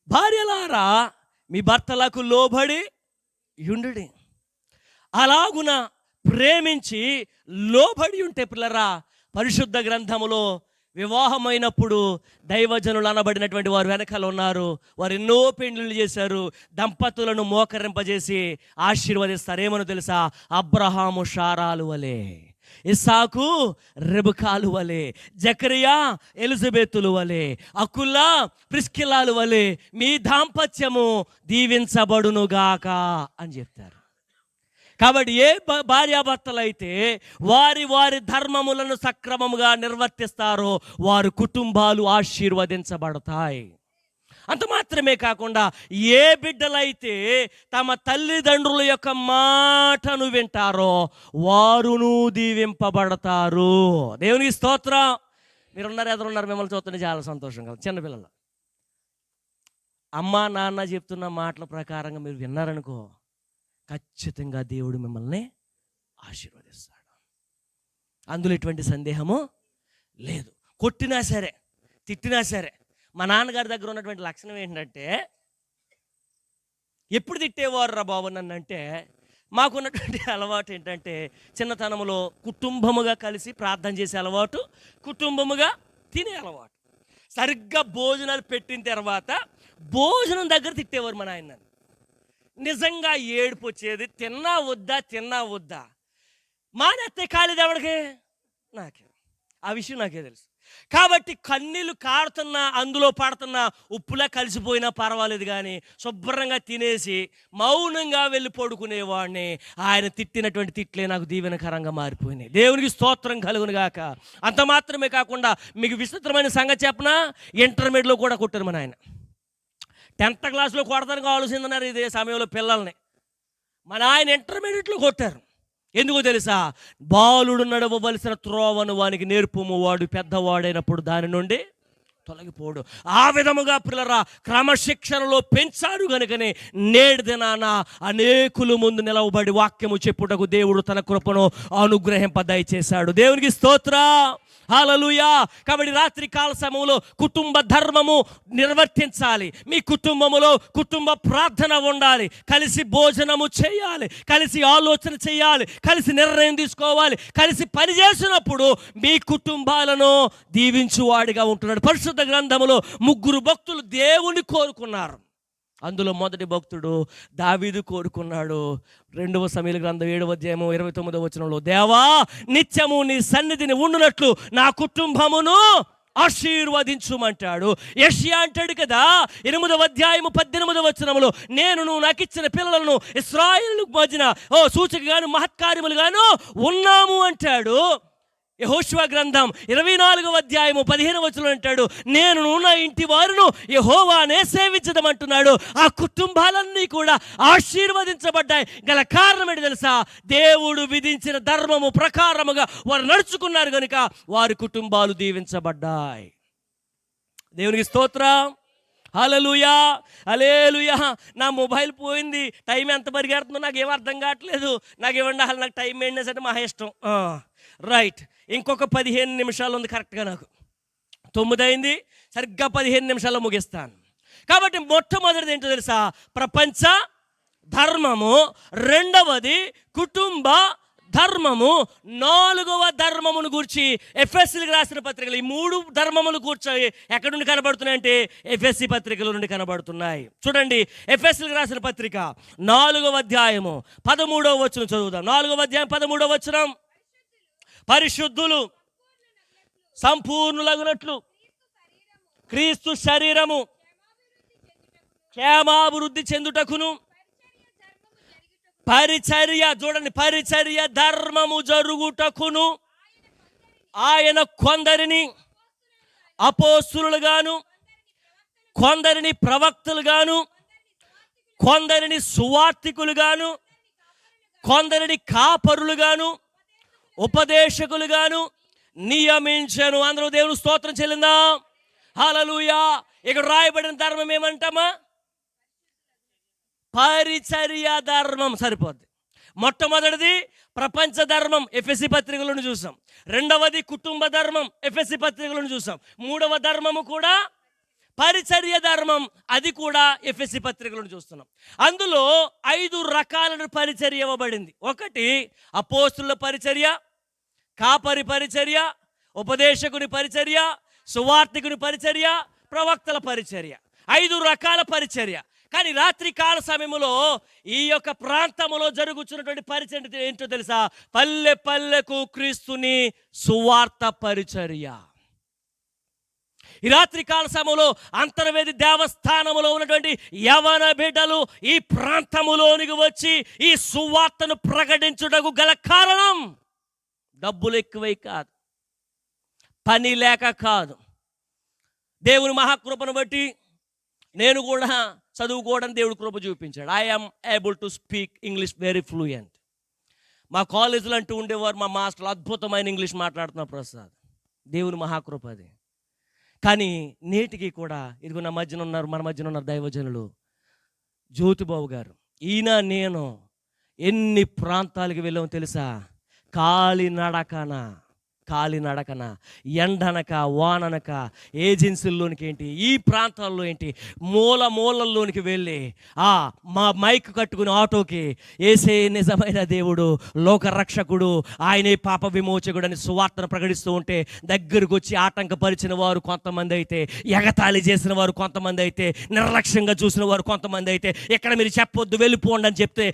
భార్యలారా మీ భర్తలకు లోబడి యుండుడి. అలాగున ప్రేమించి లోబడి ఉంటే పిల్లరా, పరిశుద్ధ గ్రంథములో వివాహమైనప్పుడు దైవజనులు అనబడినటువంటి వారు వెనకాల ఉన్నారు. వారు ఎన్నో పెండ్లు చేశారు. దంపతులను మోకరింపజేసి ఆశీర్వదిస్తారు. ఏమని తెలుసా? అబ్రహాము శారాలు వలె. ఇస్సాకు రెబకాలు వలె, జకరియా ఎలిజబెతులు వలె, అకుల్లా ప్రిస్కిల్లాలు వలె మీ దాంపత్యము దీవించబడునుగాక అని చెప్తారు. కాబట్టి ఏ భార్యాభర్తలు అయితే వారి వారి ధర్మములను సక్రమముగా నిర్వర్తిస్తారో వారి కుటుంబాలు ఆశీర్వదించబడతాయి. అంత మాత్రమే కాకుండా ఏ బిడ్డలైతే తమ తల్లిదండ్రుల యొక్క మాటను వింటారో వారును దీవింపబడతారు. దేవునికి స్తోత్రం. మీరున్నారు, ఎదురున్నారు, మిమ్మల్ని చూస్తుంటే చాలా సంతోషంగా. చిన్నపిల్లలు అమ్మా నాన్న చెప్తున్న మాటల ప్రకారంగా మీరు విన్నారనుకో, ఖచ్చితంగా దేవుడు మిమ్మల్ని ఆశీర్వదిస్తాడు. అందులో ఎటువంటి సందేహము లేదు. కొట్టినా సరే, తిట్టినా సరే, మా నాన్నగారి దగ్గర ఉన్నటువంటి లక్షణం ఏంటంటే, ఎప్పుడు తిట్టేవారు రా బాబు నన్ను అంటే, మాకున్నటువంటి అలవాటు ఏంటంటే చిన్నతనంలో కుటుంబముగా కలిసి ప్రార్థన చేసే అలవాటు, కుటుంబముగా తినే అలవాటు. సరిగ్గా భోజనాలు పెట్టిన తర్వాత భోజనం దగ్గర తిట్టేవారు మా నాయన. నిజంగా ఏడుపు వచ్చేది. తిన్నా వద్దా మానేస్తే కాలేదు ఎవడికి? నాకే. ఆ విషయం నాకే తెలుసు. కాబట్టి కన్నీళ్ళు కారుతున్నా, అందులో పడుతున్నా, ఉప్పులా కలిసిపోయినా పర్వాలేదు కానీ శుభ్రంగా తినేసి మౌనంగా వెళ్ళి పడుకునేవాడిని. ఆయన తిట్టినటువంటి తిట్లే నాకు దీవెనకరంగా మారిపోయినాయి. దేవునికి స్తోత్రం కలుగును గాక. అంత మాత్రమే కాకుండా మీకు విచిత్రమైన సంగతి చెప్పనా, ఇంటర్మీడియట్లో కూడా కొట్టారు మా నాయన. 10th క్లాస్లో కొడతానికి ఆలోచించున్నారు ఇదే సమయంలో పిల్లల్ని. మా నాయన ఇంటర్మీడియట్లో కొట్టారు. ఎందుకో తెలుసా? బాలుడు నడవవలసిన త్రోవను వానికి నేర్పుము, వాడు పెద్దవాడైనప్పుడు దాని నుండి తొలగిపోడు. ఆ విధముగా పిల్లరా క్రమశిక్షణలో పెంచారు కనుకనే నేడు దినాన అనేకులు ముందు నిలవబడి వాక్యము చెప్పుటకు దేవుడు తన కృపను అనుగ్రహింప దయచేశాడు. దేవునికి స్తోత్రం, హల్లెలూయా. కాబట్టి రాత్రి కాల సమయంలో కుటుంబ ధర్మము నిర్వర్తించాలి. మీ కుటుంబములో కుటుంబ ప్రార్థన ఉండాలి, కలిసి భోజనము చేయాలి, కలిసి ఆలోచన చేయాలి, కలిసి నిర్ణయం తీసుకోవాలి, కలిసి పనిచేసినప్పుడు మీ కుటుంబాలను దీవించువాడిగా ఉంటున్నాడు. పరిశుద్ధ గ్రంథములో 3 భక్తులు దేవుని కోరుకున్నారు. అందులో మొదటి భక్తుడు దావీదు కోరుకున్నాడు. 2వ సమూయేలు గ్రంథం 7వ అధ్యాయం 29వ వచనంలో, దేవా నిత్యము నీ సన్నిధిని ఉండునట్లు నా కుటుంబమును ఆశీర్వదించుమంటాడు. యెషయా అంటాడు కదా 8వ అధ్యాయం 18వ వచనంలో, నువ్వు నాకు ఇచ్చిన పిల్లలను ఇశ్రాయేలు మధ్యన సూచకగాను మహత్కార్యములుగాను ఉన్నాము అంటాడు. యెహోషువ గ్రంథం 24వ అధ్యాయము 15వ వచనంలో అంటాడు, నేను నా ఇంటి వారును యెహోవానే సేవించదమంటున్నాడు. ఆ కుటుంబాలన్నీ కూడా ఆశీర్వదించబడ్డాయి. గల కారణం ఏంటి తెలుసా? దేవుడు విధించిన ధర్మము ప్రకారముగా వారు నడుచుకున్నారు కనుక వారి కుటుంబాలు దీవించబడ్డాయి. దేవునికి స్తోత్రం, హల్లెలూయా, హల్లెలూయా. నా మొబైల్ పోయింది, టైం ఎంత పరిగెడుతుందో నాకేం అర్థం కావట్లేదు. నాకేమండి అసలు నాకు టైం మెయింటెనెన్స్ అంటే మహా ఇష్టం. రైట్, ఇంకొక 15 నిమిషాలు ఉంది కరెక్ట్గా. నాకు 9 అయింది, సరిగ్గా 15 నిమిషాల్లో ముగిస్తాను. కాబట్టి మొట్టమొదటిది ఏంటో తెలుసా? ప్రపంచ ధర్మము. రెండవది కుటుంబ ధర్మము. 4వ ధర్మమును గూర్చి ఎఫెసీయులకు రాసిన పత్రికలు, ఈ 3 ధర్మములు కూర్చొని ఎక్కడి నుండి కనబడుతున్నాయంటే ఎఫెసీ పత్రికల నుండి కనబడుతున్నాయి. చూడండి, ఎఫెసీయులకు రాసిన పత్రిక 4వ అధ్యాయము 13వ వచనం చదువుదాం. 4వ అధ్యాయం 13వ వచనం, పరిశుద్ధులు సంపూర్ణులగునట్లు క్రీస్తు శరీరము క్షేమాభివృద్ధి చెందుటకును పరిచర్య, చూడండి, పరిచర్య ధర్మము జరుగుటకును ఆయన కొందరిని అపోస్తులుగాను, కొందరిని ప్రవక్తలుగాను, కొందరిని సువార్తికులుగాను, కొందరిని కాపరులుగాను, ఉపదేశకులుగాను నియమించను. అందరూ దేవుని స్తోత్రం చెల్లిందాం, హల్లెలూయా. ఇక్కడ రాయబడిన ధర్మం ఏమంటామా? పరిచర్య ధర్మం. సరిపోద్ది. మొట్టమొదటిది ప్రపంచ ధర్మం, ఎఫెసీ పత్రికలను చూసాం. రెండవది కుటుంబ ధర్మం, ఎఫెసీ పత్రికలను చూసాం. 3వ ధర్మము కూడా పరిచర్య ధర్మం, అది కూడా ఎఫెసీ పత్రికలను చూస్తున్నాం. అందులో 5 రకాల పరిచర్య ఇవ్వబడింది. ఒకటి అపోస్తుల పరిచర్య, కాపరి పరిచర్య, ఉపదేశకుని పరిచర్య, సువార్తికుని పరిచర్య, ప్రవక్తల పరిచర్య. 5 రకాల పరిచర్య. కానీ రాత్రి కాల సమయంలో ఈ యొక్క ప్రాంతంలో జరుగుతున్నటువంటి పరిచర్య ఏంటో తెలుసా? పల్లె పల్లెకు క్రీస్తుని సువార్త పరిచర్య. ఈ రాత్రి కాల సమయంలో అంతర్వేది దేవస్థానములో ఉన్నటువంటి యవన బిడ్డలు ఈ ప్రాంతములోనికి వచ్చి ఈ సువార్తను ప్రకటించుటకు గల కారణం డబ్బులు ఎక్కువై కాదు, పని లేక కాదు. దేవుని మహాకృపను బట్టి నేను కూడా చదువుకోవడం దేవుడు కృప చూపించాడు. I am able to speak English very fluent. మా కాలేజీలో అంటూ ఉండేవారు, మా మాస్టర్లు అద్భుతమైన ఇంగ్లీష్ మాట్లాడుతున్నారు ప్రసాద్. దేవుని మహాకృప అది. కానీ నేటికి కూడా ఇదిగో మన మధ్యన ఉన్నారు దైవజనులు జ్యోతిబాబు గారు. ఈయన నేను ఎన్ని ప్రాంతాలకు వెళ్ళామో తెలుసా? కాలినడకన ఎండనక వాననక ఏజెన్సీల్లోనికి ఏంటి, ఈ ప్రాంతాల్లో ఏంటి, మూలల్లోనికి వెళ్ళి మా మైక్ కట్టుకుని ఆటోకి ఏసే నిజమైన దేవుడు, లోకరక్షకుడు, ఆయనే పాప విమోచకుడు అని సువార్తను ప్రకటిస్తూ ఉంటే దగ్గరకు వచ్చి ఆటంకపరిచిన వారు కొంతమంది అయితే, ఎగతాళి చేసిన వారు కొంతమంది అయితే, నిర్లక్ష్యంగా చూసిన వారు కొంతమంది అయితే, ఇక్కడ మీరు చెప్పొద్దు వెళ్ళిపోండి అని చెప్తే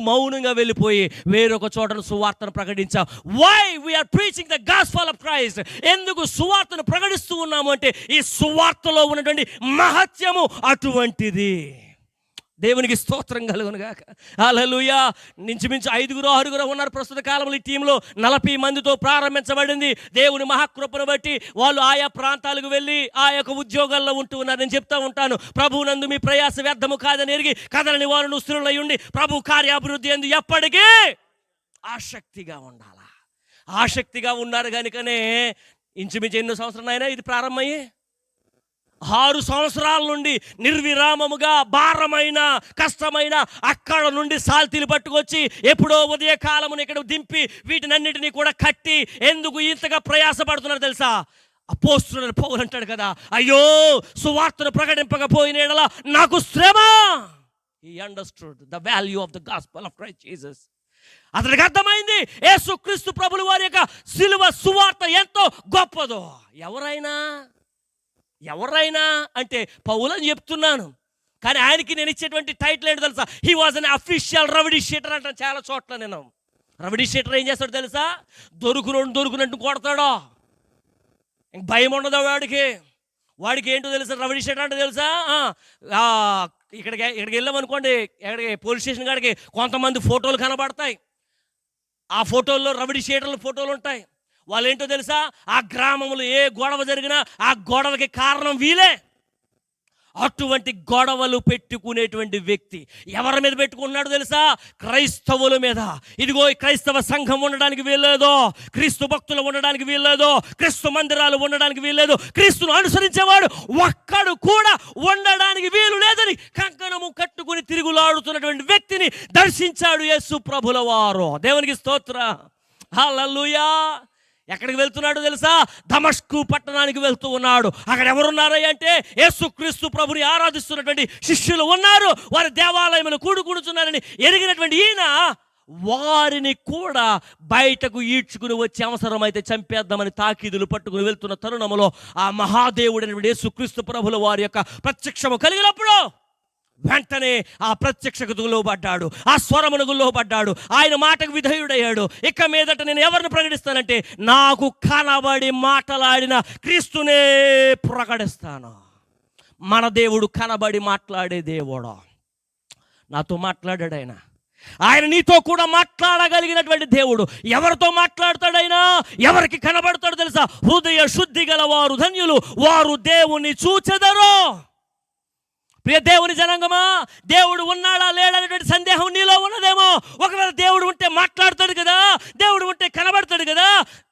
మౌనంగా వెళ్ళిపోయి వేరొక చోటను సువార్తను ప్రకటించాం. Why we are preaching the gospel of Christ. ఎందుకు సువార్తను ప్రకటిస్తూ ఉన్నాము అంటే ఈ సువార్తలో ఉన్నటువంటి మహత్యము అటువంటిది. దేవునికి స్తోత్రం కలుగును గాక. హల్లెలూయా. ఇంచుమించు 5-6 ఉన్నారు ప్రస్తుత కాలంలో. ఈ టీంలో 40 మందితో ప్రారంభించబడింది. దేవుని మహాకృపను బట్టి వాళ్ళు ఆయా ప్రాంతాలకు వెళ్ళి ఆ యొక్క ఉద్యోగాల్లో ఉంటూ ఉన్నారు. నేను చెప్తా ఉంటాను, ప్రభువునందు మీ ప్రయాస వ్యర్థము కాదని ఎరిగి కదలని వారు స్థిరులై ఉండి ప్రభు కార్యాభివృద్ధి ఎందు ఎప్పటికీ ఆసక్తిగా ఉండాలి. ఆసక్తిగా ఉన్నారు కనుకనే ఇంచుమించు ఎన్నో సంవత్సరాలు అయినా ఇది ప్రారంభమయ్యి 6 సంవత్సరాల నుండి నిర్విరామముగా భారమైన కష్టమైన అక్కడ నుండి సాల్తీలు పట్టుకొచ్చి ఎప్పుడో ఉదయకాలమును ఇక్కడ దింపి వీటినన్నిటినీ కూడా కట్టి ఎందుకు ఇంతగా ప్రయాసపడుతున్నారు తెలుసా? అపోస్తలుడైన పౌలు అంటాడు కదా, అయ్యో సువార్తను ప్రకటింపకపోయిన యెడల నాకు శ్రమ. He understood the value of the gospel of Christ Jesus. అతనికి అర్థమైంది యేసుక్రీస్తు ప్రభుల వారి యొక్క సిలువ సువార్త ఎంతో గొప్పదో. ఎవరైనా అంటే పౌలు అని చెప్తున్నాను, కానీ ఆయనకి నేను ఇచ్చేటువంటి టైటిల్ ఏంటో తెలుసా? He was an official rowdy sheeter అంటాను చాలా చోట్ల. నేను రౌడీ షీటర్ ఏం చేస్తాడు తెలుసా? దొరుకునట్టు కొడతాడో, భయం ఉండదు వాడికి ఏంటో తెలుసా? రౌడీ షీటర్ అంటే తెలుసా? ఇక్కడికి వెళ్ళామనుకోండి, ఎక్కడికి పోలీస్ స్టేషన్ కాడికి కొంతమంది ఫోటోలు కనబడతాయి. ఆ ఫోటోల్లో రౌడీ షీటర్ల ఫోటోలు ఉంటాయి. వాళ్ళు ఏంటో తెలుసా? ఆ గ్రామంలో ఏ గొడవ జరిగినా ఆ గొడవకి కారణం వీలే. అటువంటి గొడవలు పెట్టుకునేటువంటి వ్యక్తి ఎవరి మీద పెట్టుకున్నాడు తెలుసా? క్రైస్తవుల మీద. ఇదిగో క్రైస్తవ సంఘం ఉండడానికి వీల్లేదు, క్రీస్తు భక్తులు ఉండడానికి వీల్లేదు, క్రీస్తు మందిరాలు ఉండడానికి వీల్లేదు, క్రీస్తును అనుసరించేవాడు ఒక్కడు కూడా ఉండడానికి వీలు లేదని కంకణము కట్టుకుని తిరుగులాడుతున్నటువంటి వ్యక్తిని దర్శించాడు యేసు ప్రభుల వారు. దేవునికి స్తోత్రం. హల్లెలూయా. ఎక్కడికి వెళ్తున్నాడు తెలుసా? దమస్కు పట్టణానికి వెళ్తూ ఉన్నాడు. అక్కడ ఎవరున్నారు అంటే యేసుక్రీస్తు ప్రభుని ఆరాధిస్తున్నటువంటి శిష్యులు ఉన్నారు. వారి దేవాలయములు కూడుకుడుతున్నారని ఎరిగినటువంటి ఈయన వారిని కూడా బయటకు ఈడ్చుకుని వచ్చి అవసరమైతే చంపేద్దామని తాకీదులు పట్టుకుని వెళ్తున్న తరుణంలో ఆ మహాదేవుడైనటువంటి యేసుక్రీస్తు ప్రభుల వారి యొక్క ప్రత్యక్షము కలిగినప్పుడు వెంటనే ఆ ప్రత్యక్షతకు లోబడ్డాడు, ఆ స్వరమునకు లోబడ్డాడు, ఆయన మాటకు విధేయుడయ్యాడు. ఇక మీదట నేను ఎవరిని ప్రకటిస్తానంటే నాకు కనబడి మాట్లాడిన క్రీస్తునే ప్రకటిస్తాను. మన దేవుడు కనబడి మాట్లాడే దేవుడు. నాతో మాట్లాడాడు ఆయన నీతో కూడా మాట్లాడగలిగినటువంటి దేవుడు. ఎవరితో మాట్లాడతాడైనా, ఎవరికి కనబడతాడు తెలుసా? హృదయ శుద్ధి గల వారు ధన్యులు, వారు దేవుని చూచెదరు. ప్రియ దేవుని జనాంగమా, దేవుడు ఉన్నాడా లేడనేటువంటి సందేహం నీలో ఉన్నదేమో. ఒకవేళ దేవుడు ఉంటే మాట్లాడతాడు కదా, దేవుడు ఉంటే కనబడతాడు కదా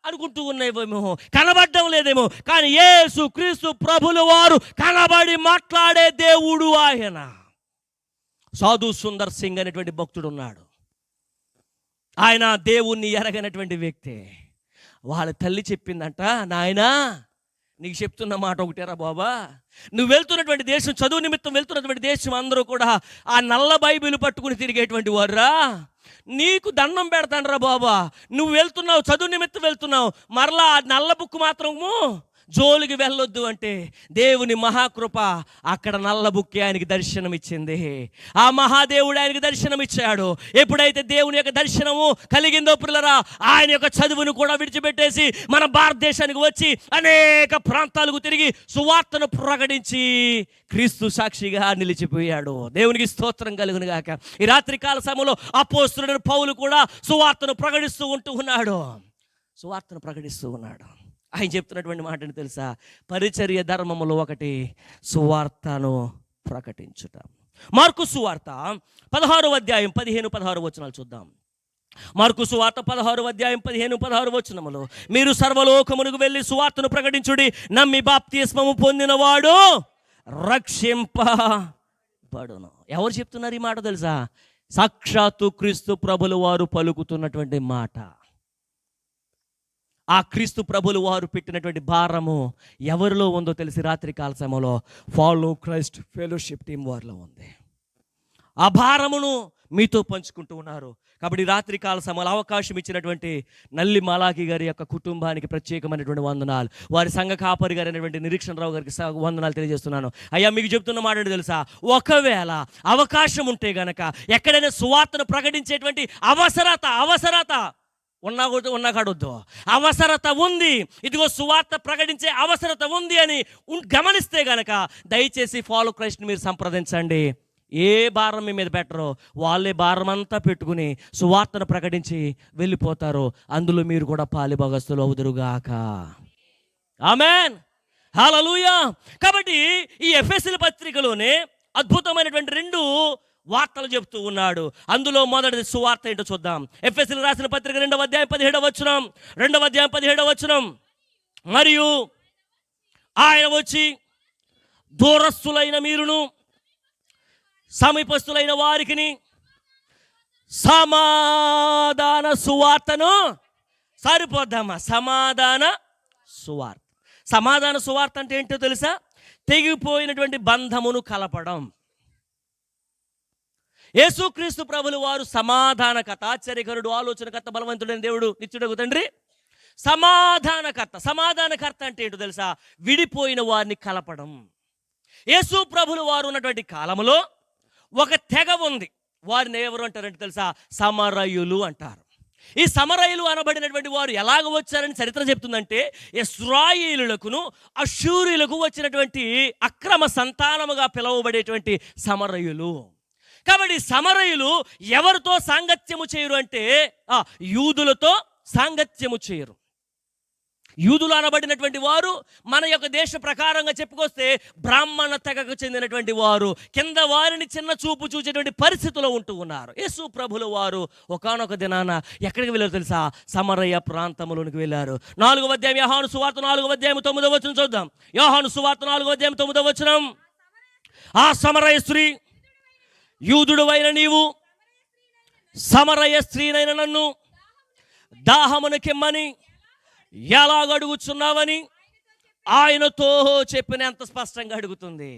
అనుకుంటూ ఉన్నాయేమో, కనబడడం లేదేమో. కానీ యేసు క్రీస్తు ప్రభుల వారు కనబడి మాట్లాడే దేవుడు ఆయన. సాధు సుందర్ సింగ్ అనేటువంటి భక్తుడు ఉన్నాడు. ఆయన దేవుణ్ణి ఎరగనటువంటి వ్యక్తి. వాళ్ళ తల్లి చెప్పిందంట, నాయనా నీకు చెప్తున్న మాట ఒకటేరా బాబా, నువ్వు వెళ్తున్నటువంటి దేశం, చదువు నిమిత్తం వెళ్తున్నటువంటి దేశం అందరూ కూడా ఆ నల్ల బైబిల్ పట్టుకుని తిరిగేటువంటి వారురా. నీకు దండం పెడతాను రా బాబా, నువ్వు వెళ్తున్నావు, చదువు నిమిత్తం వెళ్తున్నావు, మరలా ఆ నల్ల బుక్ మాత్రము జోలికి వెళ్ళొద్దు అంటే దేవుని మహాకృప అక్కడ నల్ల బుక్కి ఆయనకి దర్శనమిచ్చింది. ఆ మహాదేవుడు ఆయనకి దర్శనమిచ్చాడు. ఎప్పుడైతే దేవుని యొక్క దర్శనము కలిగిందో పిల్లరా, ఆయన యొక్క చదువును కూడా విడిచిపెట్టేసి మన భారతదేశానికి వచ్చి అనేక ప్రాంతాలకు తిరిగి సువార్తను ప్రకటించి క్రీస్తు సాక్షిగా నిలిచిపోయాడు. దేవునికి స్తోత్రం కలుగును గాక. ఈ రాత్రికాల సమయంలో అపోస్తలుడైన పౌలు కూడా సువార్తను ప్రకటిస్తూ ఉన్నాడు. ఆయన చెప్తున్నటువంటి మాట ఏంటి తెలుసా? పరిచర్య ధర్మములో ఒకటి సువార్తను ప్రకటించుట. మార్కు సువార్త 16వ అధ్యాయం 15-16 వచనాలు చూద్దాం. మార్కు సువార్త 16వ అధ్యాయం 15-16 వచనములు, మీరు సర్వలోకమునకు వెళ్ళి సువార్తను ప్రకటించుడి, నమ్మి బాప్తిస్మము పొందినవాడు రక్షింపబడును. ఎవరు చెప్తున్నారు ఈ మాట తెలుసా? సాక్షాత్తు క్రీస్తు ప్రభులు వారు పలుకుతున్నటువంటి మాట. ఆ క్రీస్తు ప్రభులు వారు పెట్టినటువంటి భారము ఎవరిలో ఉందో తెలిసి రాత్రికాల సమయంలో ఫాలో క్రైస్ట్ ఫెలోషిప్ టీం వారిలో ఉంది. ఆ భారమును మీతో పంచుకుంటూ ఉన్నారు. కాబట్టి రాత్రికాల సమయంలో అవకాశం ఇచ్చినటువంటి నల్లి మలాకి గారి యొక్క కుటుంబానికి ప్రత్యేకమైనటువంటి వందనాలు. వారి సంఘ కాపరి గారు అయినటువంటి నిరీక్షణరావు గారికి వందనాలు తెలియజేస్తున్నాను. అయ్యా, మీకు చెప్తున్న మాట ఏంటి తెలుసా? ఒకవేళ అవకాశం ఉంటే గనక ఎక్కడైనా సువార్తను ప్రకటించేటువంటి అవసరత ఉన్నాకాడొద్దు. అవసరత ఉంది, ఇదిగో సువార్త ప్రకటించే అవసరత ఉంది అని గమనిస్తే గనక దయచేసి ఫాలో క్రైస్ట్ని మీరు సంప్రదించండి. ఏ భారం మీ మీద పెట్టరో వాళ్ళే భారం అంతా పెట్టుకుని సువార్తను ప్రకటించి వెళ్ళిపోతారు. అందులో మీరు కూడా పాలిభాగస్తులు అవుదురుగాక. ఆమేన్, హల్లెలూయా. కాబట్టి ఈ ఎఫెసీయుల పత్రికలోనే అద్భుతమైనటువంటి 2 వార్తలు చెప్తూ ఉన్నాడు. అందులో మొదటిది సువార్త ఏంటో చూద్దాం. ఎఫెసీయులకు రాసిన పత్రిక 2వ అధ్యాయం 17వ వచనం, మరియు ఆయన వచ్చి దూరస్తులైన మీరును సమీపస్తులైన వారికి సమాధాన సువార్తను, సరిపోద్దామా? సమాధాన సువార్త అంటే ఏంటో తెలుసా? తెగిపోయినటువంటి బంధమును కలపడం. యేసుక్రీస్తు ప్రభులు వారు సమాధానకర్త, ఆశ్చర్యకరుడు, ఆలోచనకర్త, బలవంతుడైన దేవుడు, నిత్యుడగు తండ్రి, సమాధానకర్త అంటే ఏంటో తెలుసా? విడిపోయిన వారిని కలపడం. యేసు ప్రభులు వారు ఉన్నటువంటి కాలంలో ఒక తెగ ఉంది. వారిని ఎవరు అంటారంటే తెలుసా? సమరయులు అంటారు. ఈ సమరయులు అనబడినటువంటి వారు ఎలాగ వచ్చారని చరిత్ర చెప్తుందంటే, ఇశ్రాయేలులకును అష్షూరీయులకు వచ్చినటువంటి అక్రమ సంతానముగా పిలువబడేటువంటి సమరయులు. కాబట్టి సమరయులు ఎవరితో సాంగత్యము చేయరు అంటే యూదులతో సాంగత్యము చేయరు. యూదులు అనబడినటువంటి వారు మన యొక్క దేశ ప్రకారంగా చెప్పుకొస్తే బ్రాహ్మణ తెగకు చెందినటువంటి వారు, కింద వారిని చిన్న చూపు చూసేటువంటి పరిస్థితిలో ఉంటూ ఉన్నారు. యేసు ప్రభుల వారు ఒకానొక దినాన ఎక్కడికి వెళ్ళారు తెలుసా? సమరయ ప్రాంతంలోనికి వెళ్ళారు. 4వ అధ్యాయం యోహాను సువార్త 4వ అధ్యాయం 9వ వచనం చూద్దాం. యోహాను సువార్త 4వ అధ్యాయం 9వ వచనం, ఆ సమరయ స్త్రీ, యూదుడు అయిన నీవు సమరయ స్త్రీనైన నన్ను దాహమునకిమ్మని ఎలాగడుగుచున్నావని ఆయనతో చెప్పిన. ఎంత స్పష్టంగా అడుగుతుంది.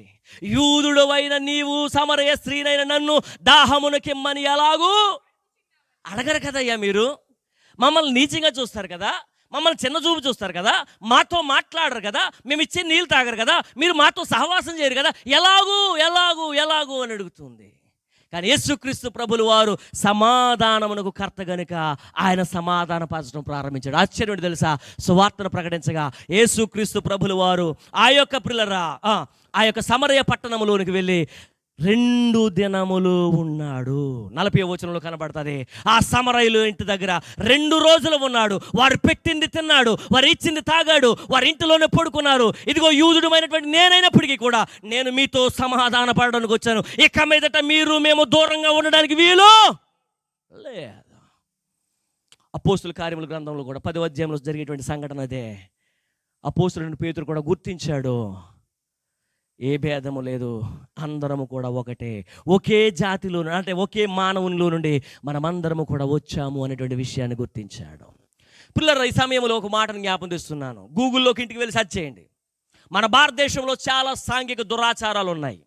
యూదుడు అయిన నీవు సమరయ స్త్రీనైన నన్ను దాహమునకిమ్మని ఎలాగూ అడగరు కదయ్యా. మీరు మమ్మల్ని నీచంగా చూస్తారు కదా, మమ్మల్ని చిన్న చూపు చూస్తారు కదా, మాతో మాట్లాడరు కదా, మేము ఇచ్చే నీళ్ళు తాగరు కదా, మీరు మాతో సహవాసం చేయరు కదా, ఎలాగూ అని అడుగుతుంది. కానీ యేసుక్రీస్తు ప్రభులు వారు సమాధానమునకు కర్త గనుక ఆయన సమాధానపరచడం ప్రారంభించాడు. ఆశ్చర్యం తెలుసా? సువార్తను ప్రకటించగా యేసుక్రీస్తు ప్రభులు వారు ఆ యొక్క సమరయ పట్టణములోనికి వెళ్ళి 2 దినములు ఉన్నాడు. 40వ వచనంలో కనబడుతుంది. ఆ సమరయులు ఇంటి దగ్గర 2 రోజులు ఉన్నాడు. వారు పెట్టింది తిన్నాడు, వారు ఇచ్చింది తాగాడు, వారి ఇంటిలోనే పడుకున్నారు. ఇదిగో యూదుడమైనటువంటి నేనైనప్పటికీ కూడా నేను మీతో సమాధాన పడడానికి వచ్చాను. ఇక మీదట మేము దూరంగా ఉండడానికి వీలు లేదు. అపోస్తుల కార్యముల గ్రంథంలో కూడా 10వ అధ్యాయంలో జరిగేటువంటి సంఘటన అదే. అపోస్తులుడైన పేతురు కూడా గుర్తించాడు, ఏ భేదము లేదు, అందరము కూడా ఒకటే, ఒకే జాతిలో అంటే ఒకే మానవునిలో నుండి మనమందరము కూడా వచ్చాము అనేటువంటి విషయాన్ని గుర్తించాడు. పిల్లలు, ఈ సమయంలో ఒక మాటను జ్ఞాపం తెస్తున్నాను. గూగుల్లోకి ఇంటికి వెళ్ళి సెర్చ్ చేయండి. మన భారతదేశంలో చాలా సాంఘిక దురాచారాలు ఉన్నాయి.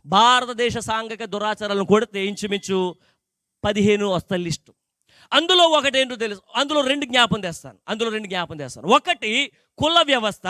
భారతదేశ సాంఘిక దురాచారాలను కొడితే ఇంచుమించు 15 వస్తాయి లిస్టు. అందులో ఒకటి ఏంటో తెలుసు, అందులో 2 జ్ఞాపం తెస్తాను. ఒకటి కుల వ్యవస్థ,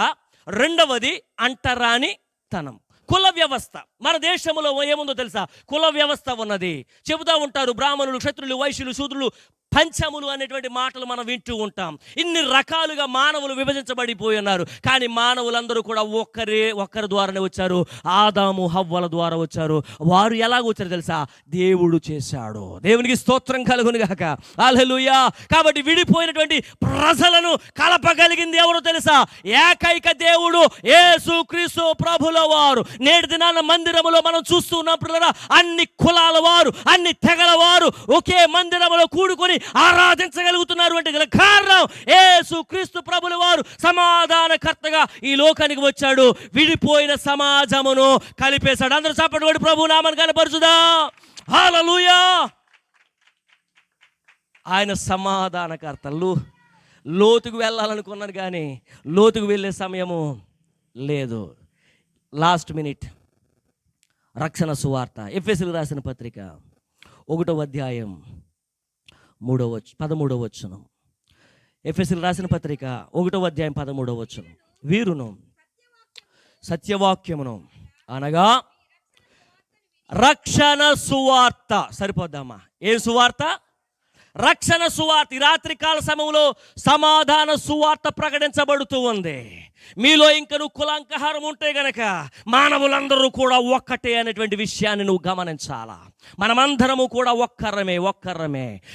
రెండవది అంటరాని తనం. కుల వ్యవస్థ మన దేశంలో ఏముందో తెలుసా? కుల వ్యవస్థ ఉన్నది. చెబుతూ ఉంటారు బ్రాహ్మణులు, క్షత్రులు, వైశ్యులు, శూద్రులు, పంచములు అనేటువంటి మాటలు మనం వింటూ ఉంటాం. ఇన్ని రకాలుగా మానవులు విభజించబడిపోయి ఉన్నారు. కానీ మానవులందరూ కూడా ఒక్కరి ద్వారానే వచ్చారు. ఆదాము హవ్వల ద్వారా వచ్చారు. వారు ఎలాగ వచ్చారు తెలుసా? దేవుడు చేశాడు. దేవునికి స్తోత్రం కలుగును గాక. హల్లెలూయా. కాబట్టి విడిపోయినటువంటి ప్రజలను కలపగలిగింది ఎవరో తెలుసా? ఏకైక దేవుడు యేసుక్రీస్తు ప్రభుల వారు. నేటి దినాన మందిరములో మనం చూస్తూ ఉన్నప్పుడు అన్ని కులాల వారు, అన్ని తెగల వారు ఒకే మందిరములో కూడుకొని ఆరాధించగలుగుతున్నారు అంటే గల కారణం యేసుక్రీస్తు ప్రభుల వారు సమాధానకర్తగా ఈ లోకానికి వచ్చాడు. విడిపోయిన సమాజమును కలిపేశాడు. అందరూ చప్పట్లు కొట్టి ప్రభు నామమును కనపరచుదాం. హల్లెలూయా. ఆయన సమాధానకర్తలు. లోతుకు వెళ్ళాలనుకున్నాను కానీ లోతుకు వెళ్ళే సమయము లేదు. లాస్ట్ మినిట్ రక్షణ సువార్త. ఎఫెసీయులకు రాసిన పత్రిక 1వ అధ్యాయం 13వ వచనం. ఎఫెసీయులకు రాసిన పత్రిక 1వ అధ్యాయం 13వ వచనం. వీరును సత్యవాక్యమును అనగా రక్షణ సువార్త. సరిపోద్దామా? ఏం సువార్త? రక్షణ సువార్త. ఈ రాత్రికాల సమయంలో సమాధాన సువార్త ప్రకటించబడుతూ ఉంది. మీలో ఇంక నువ్వు కులాంకహారం ఉంటే గనక మానవులందరూ కూడా ఒక్కటే అనేటువంటి విషయాన్ని నువ్వు గమనించాలా. మనమందరము కూడా ఒక్కరమే.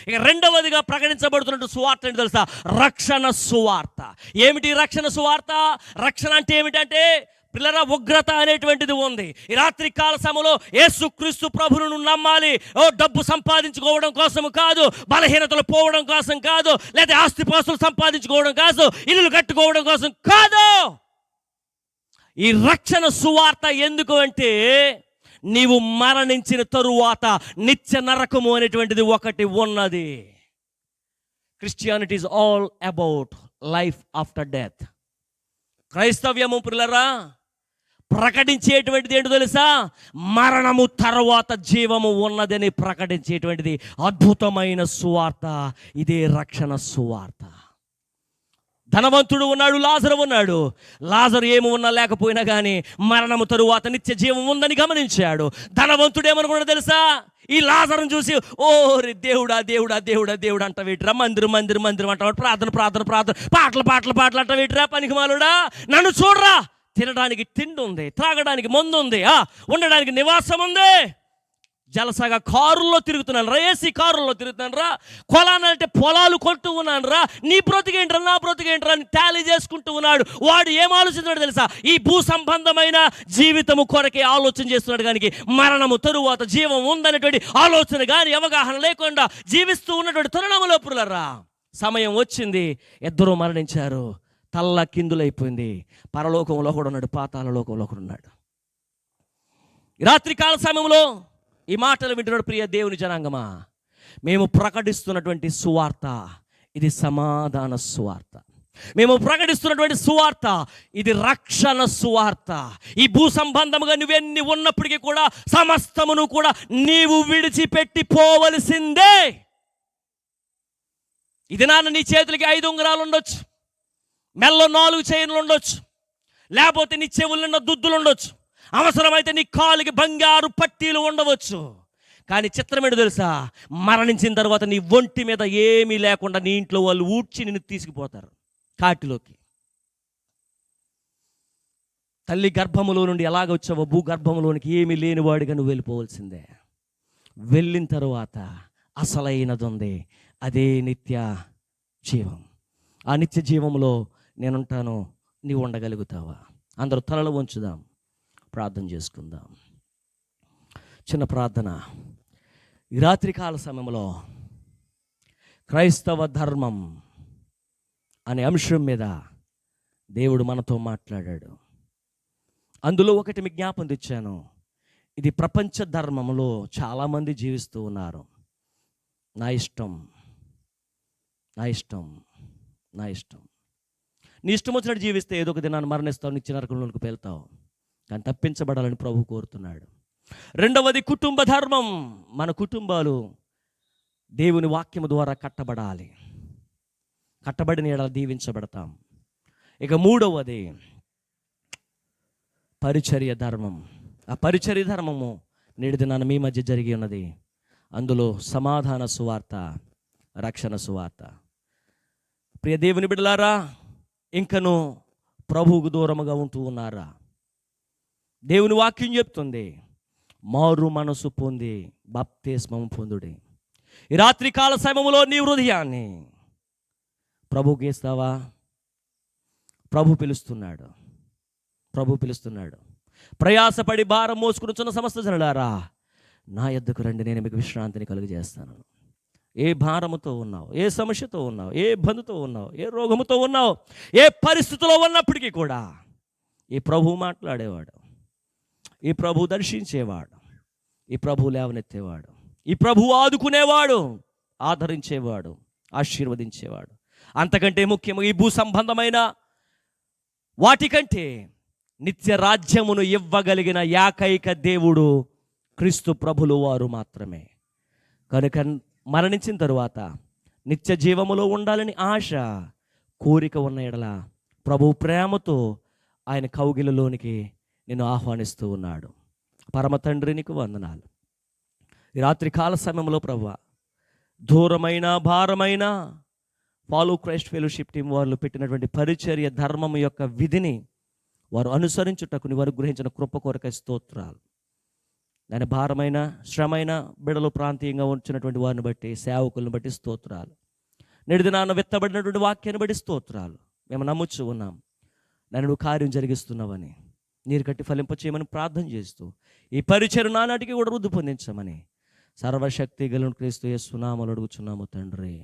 ఇక రెండవదిగా ప్రకటించబడుతున్నట్టు సువార్త ఏంటి తెలుసా? రక్షణ సువార్త. ఏమిటి రక్షణ సువార్త? రక్షణ అంటే ఏమిటంటే పిల్లరా, ఉగ్రత అనేటువంటిది ఉంది. ఈ రాత్రి కాల సమయంలో యేసుక్రీస్తు ప్రభువును నమ్మాలి. డబ్బు సంపాదించుకోవడం కోసం కాదు, బలహీనతలు పోవడం కోసం కాదు, లేదా ఆస్తిపాస్తులు సంపాదించుకోవడం కోసం, ఇల్లు కట్టుకోవడం కోసం కాదు. ఈ రక్షణ సువార్త ఎందుకు అంటే నీవు మరణించిన తరువాత నిత్య నరకము అనేటువంటిది ఒకటి ఉన్నది. Christianity is all about life after death. క్రైస్తవ్యము పిల్లరా ప్రకటించేటువంటిది ఏంటో తెలుసా? మరణము తర్వాత జీవము ఉన్నదని ప్రకటించేటువంటిది అద్భుతమైన సువార్త. ఇదే రక్షణ సువార్త. ధనవంతుడు ఉన్నాడు, లాజరు ఉన్నాడు. లాజరు ఏమి ఉన్నా లేకపోయినా కానీ మరణము తరువాత నిత్య జీవం ఉందని గమనించాడు. ధనవంతుడు ఏమనుకున్నాడు తెలుసా? ఈ లాజరును చూసి ఓరి దేవుడా దేవుడా దేవుడా దేవుడు అంట వీటిరా, మందిరం అంటాడు, ప్రార్థన పాటలు అంట వీటిరా, పనికిమాలుడా నన్ను చూడరా, తినడానికి తిండి ఉంది, త్రాగడానికి మందు ఉంది, ఉండడానికి నివాసం ఉంది. జలసాగా కారుల్లో తిరుగుతున్నాను రా, ఏసీ కారుల్లో తిరుగుతున్నాను రా, కొలానంటే పొలాలు కొంటూ ఉన్నాను రా, నీ బ్రతికేంట్రా నా బ్రతికేంట్రా అని టాలీ చేసుకుంటూ ఉన్నాడు. వాడు ఏం ఆలోచించాడు తెలుసా? ఈ భూ సంబంధమైన జీవితము కొరకే ఆలోచన చేస్తున్నాడు. కానీ మరణము తరువాత జీవం ఉందనేటువంటి ఆలోచన కానీ అవగాహన లేకుండా జీవిస్తూ ఉన్నటువంటి తరుణంలో పురులరా సమయం వచ్చింది, ఇద్దరూ మరణించారు. తల్ల కిందులైపోయింది. పరలోకంలో కూడా ఉన్నాడు, పాతాళ లోకంలో కూడా ఉన్నాడు. రాత్రికాల సమయంలో ఈ మాటలు వింటున్నాడు ప్రియ దేవుని జనాంగమా. మేము ప్రకటిస్తున్నటువంటి సువార్త ఇది సమాధాన సువార్త. మేము ప్రకటిస్తున్నటువంటి సువార్త ఇది రక్షణ సువార్త. ఈ భూ సంబంధముగా నువ్వెన్ని ఉన్నప్పటికీ కూడా సమస్తమును కూడా నీవు విడిచిపెట్టి పోవలసిందే. ఇది నాన్న నీ చేతులకి 5 ఉంగరాలు ఉండొచ్చు, మెల్లో 4 చైన్లు ఉండొచ్చు, లేకపోతే నీ చెవులున్న దుద్దులు ఉండొచ్చు, అవసరమైతే నీ కాలుకి బంగారు పట్టీలు ఉండవచ్చు. కానీ చిత్రం ఏంటో తెలుసా? మరణించిన తర్వాత నీ ఒంటి మీద ఏమీ లేకుండా నీ ఇంట్లో వాళ్ళు ఊడ్చి నిన్ను తీసుకుపోతారు కాటిలోకి. తల్లి గర్భములో నుండి ఎలాగ వచ్చావో భూగర్భంలోనికి ఏమీ లేనివాడిగా నువ్వు వెళ్ళిపోవలసిందే. వెళ్ళిన తరువాత అసలైనది ఉంది, అదే నిత్య జీవం. ఆ నిత్య జీవంలో నేనుంటాను, నీవు ఉండగలుగుతావా? అందరూ తలలు వంచుదాం, ప్రార్థన చేసుకుందాం. చిన్న ప్రార్థన. ఈ రాత్రికాల సమయంలో క్రైస్తవ ధర్మం అనే అంశం మీద దేవుడు మనతో మాట్లాడాడు. అందులో ఒకటి మీకు జ్ఞాపం తెచ్చాను. ఇది ప్రపంచ ధర్మంలో చాలామంది జీవిస్తూ ఉన్నారు. నా ఇష్టం నీ ఇష్టం వచ్చినట్టు జీవిస్తే ఏదో ఒక దినాన్ని మరణిస్తావు, నిత్య నరకంలోకి వెళ్తావు. కానీ తప్పించబడాలని ప్రభు కోరుతున్నాడు. రెండవది కుటుంబ ధర్మం. మన కుటుంబాలు దేవుని వాక్యము ద్వారా కట్టబడాలి. కట్టబడిన ఎడల దీవించబడతాం. ఇక మూడవది పరిచర్య ధర్మం. ఆ పరిచర్య ధర్మము నేటి దినాన మీ మధ్య జరిగి ఉన్నది. అందులో సమాధాన సువార్త, రక్షణ సువార్త. ప్రియ దేవుని బిడ్డలారా, ఇంకను ప్రభువుకు దూరముగా ఉంటూ ఉన్నారా? దేవుని వాక్యం చెప్తుంది, మారు మనసు పొంది బాప్తిస్మము పొందుడి. ఈ రాత్రి కాల సమయంలో నీ హృదయాన్ని ప్రభువుకి ఇస్తావా? ప్రభు పిలుస్తున్నాడు, ప్రభు పిలుస్తున్నాడు. ప్రయాసపడి భారం మోసుకునిచున్న సమస్త జనులారా, నా యొద్దకు రండి, నేను మీకు విశ్రాంతిని కలుగజేస్తాను. ఏ భారముతో ఉన్నావు, ఏ సమస్యతో ఉన్నావు, ఏ ఇబ్బందితో ఉన్నావు, ఏ రోగముతో ఉన్నావు, ఏ పరిస్థితిలో ఉన్నప్పటికీ కూడా ఈ ప్రభు మాట్లాడేవాడు, ఈ ప్రభు దర్శించేవాడు, ఈ ప్రభు లేవనెత్తేవాడు, ఈ ప్రభు ఆదుకునేవాడు, ఆదరించేవాడు, ఆశీర్వదించేవాడు. అంతకంటే ముఖ్యంగా ఈ భూ సంబంధమైన వాటికంటే నిత్య రాజ్యమును ఇవ్వగలిగిన ఏకైక దేవుడు క్రీస్తు ప్రభులు వారు మాత్రమే. కనుక మరణించిన తరువాత నిత్య జీవములో ఉండాలని ఆశ, కోరిక ఉన్న ఎడల ప్రభు ప్రేమతో ఆయన కౌగిలిలోనికి నిన్ను ఆహ్వానిస్తూ ఉన్నాడు. పరమ తండ్రి, నీకు వందనాలు. ఈ రాత్రి కాల సమయంలో ప్రభువా, దూరమైన భారమైన ఫాలో క్రైస్ట్ ఫెలోషిప్ టీం వారు పెట్టినటువంటి పరిచర్య ధర్మం యొక్క విధిని వారు అనుసరించుటకు వారు గ్రహించిన కృప కొరకై స్తోత్రాలు. దాని భారమైన శ్రమైన బిడలు ప్రాంతీయంగా ఉంచినటువంటి వారిని బట్టి, సేవకులను బట్టి స్తోత్రాలు. నేటి దినాన విత్తబడినటువంటి వాక్యాన్ని బట్టి స్తోత్రాలు. మేము నమ్ముచ్చు ఉన్నాం, నన్ను కార్యం జరిగిస్తున్నావని, నీరు కట్టి ఫలింపచేయమని ప్రార్థన చేస్తూ ఈ పరిచర్య నానాటికి కూడా వృద్ధి పొందించమని సర్వశక్తి గల క్రీస్తు యేసు నామములో అడుగుచున్నాము తండ్రి.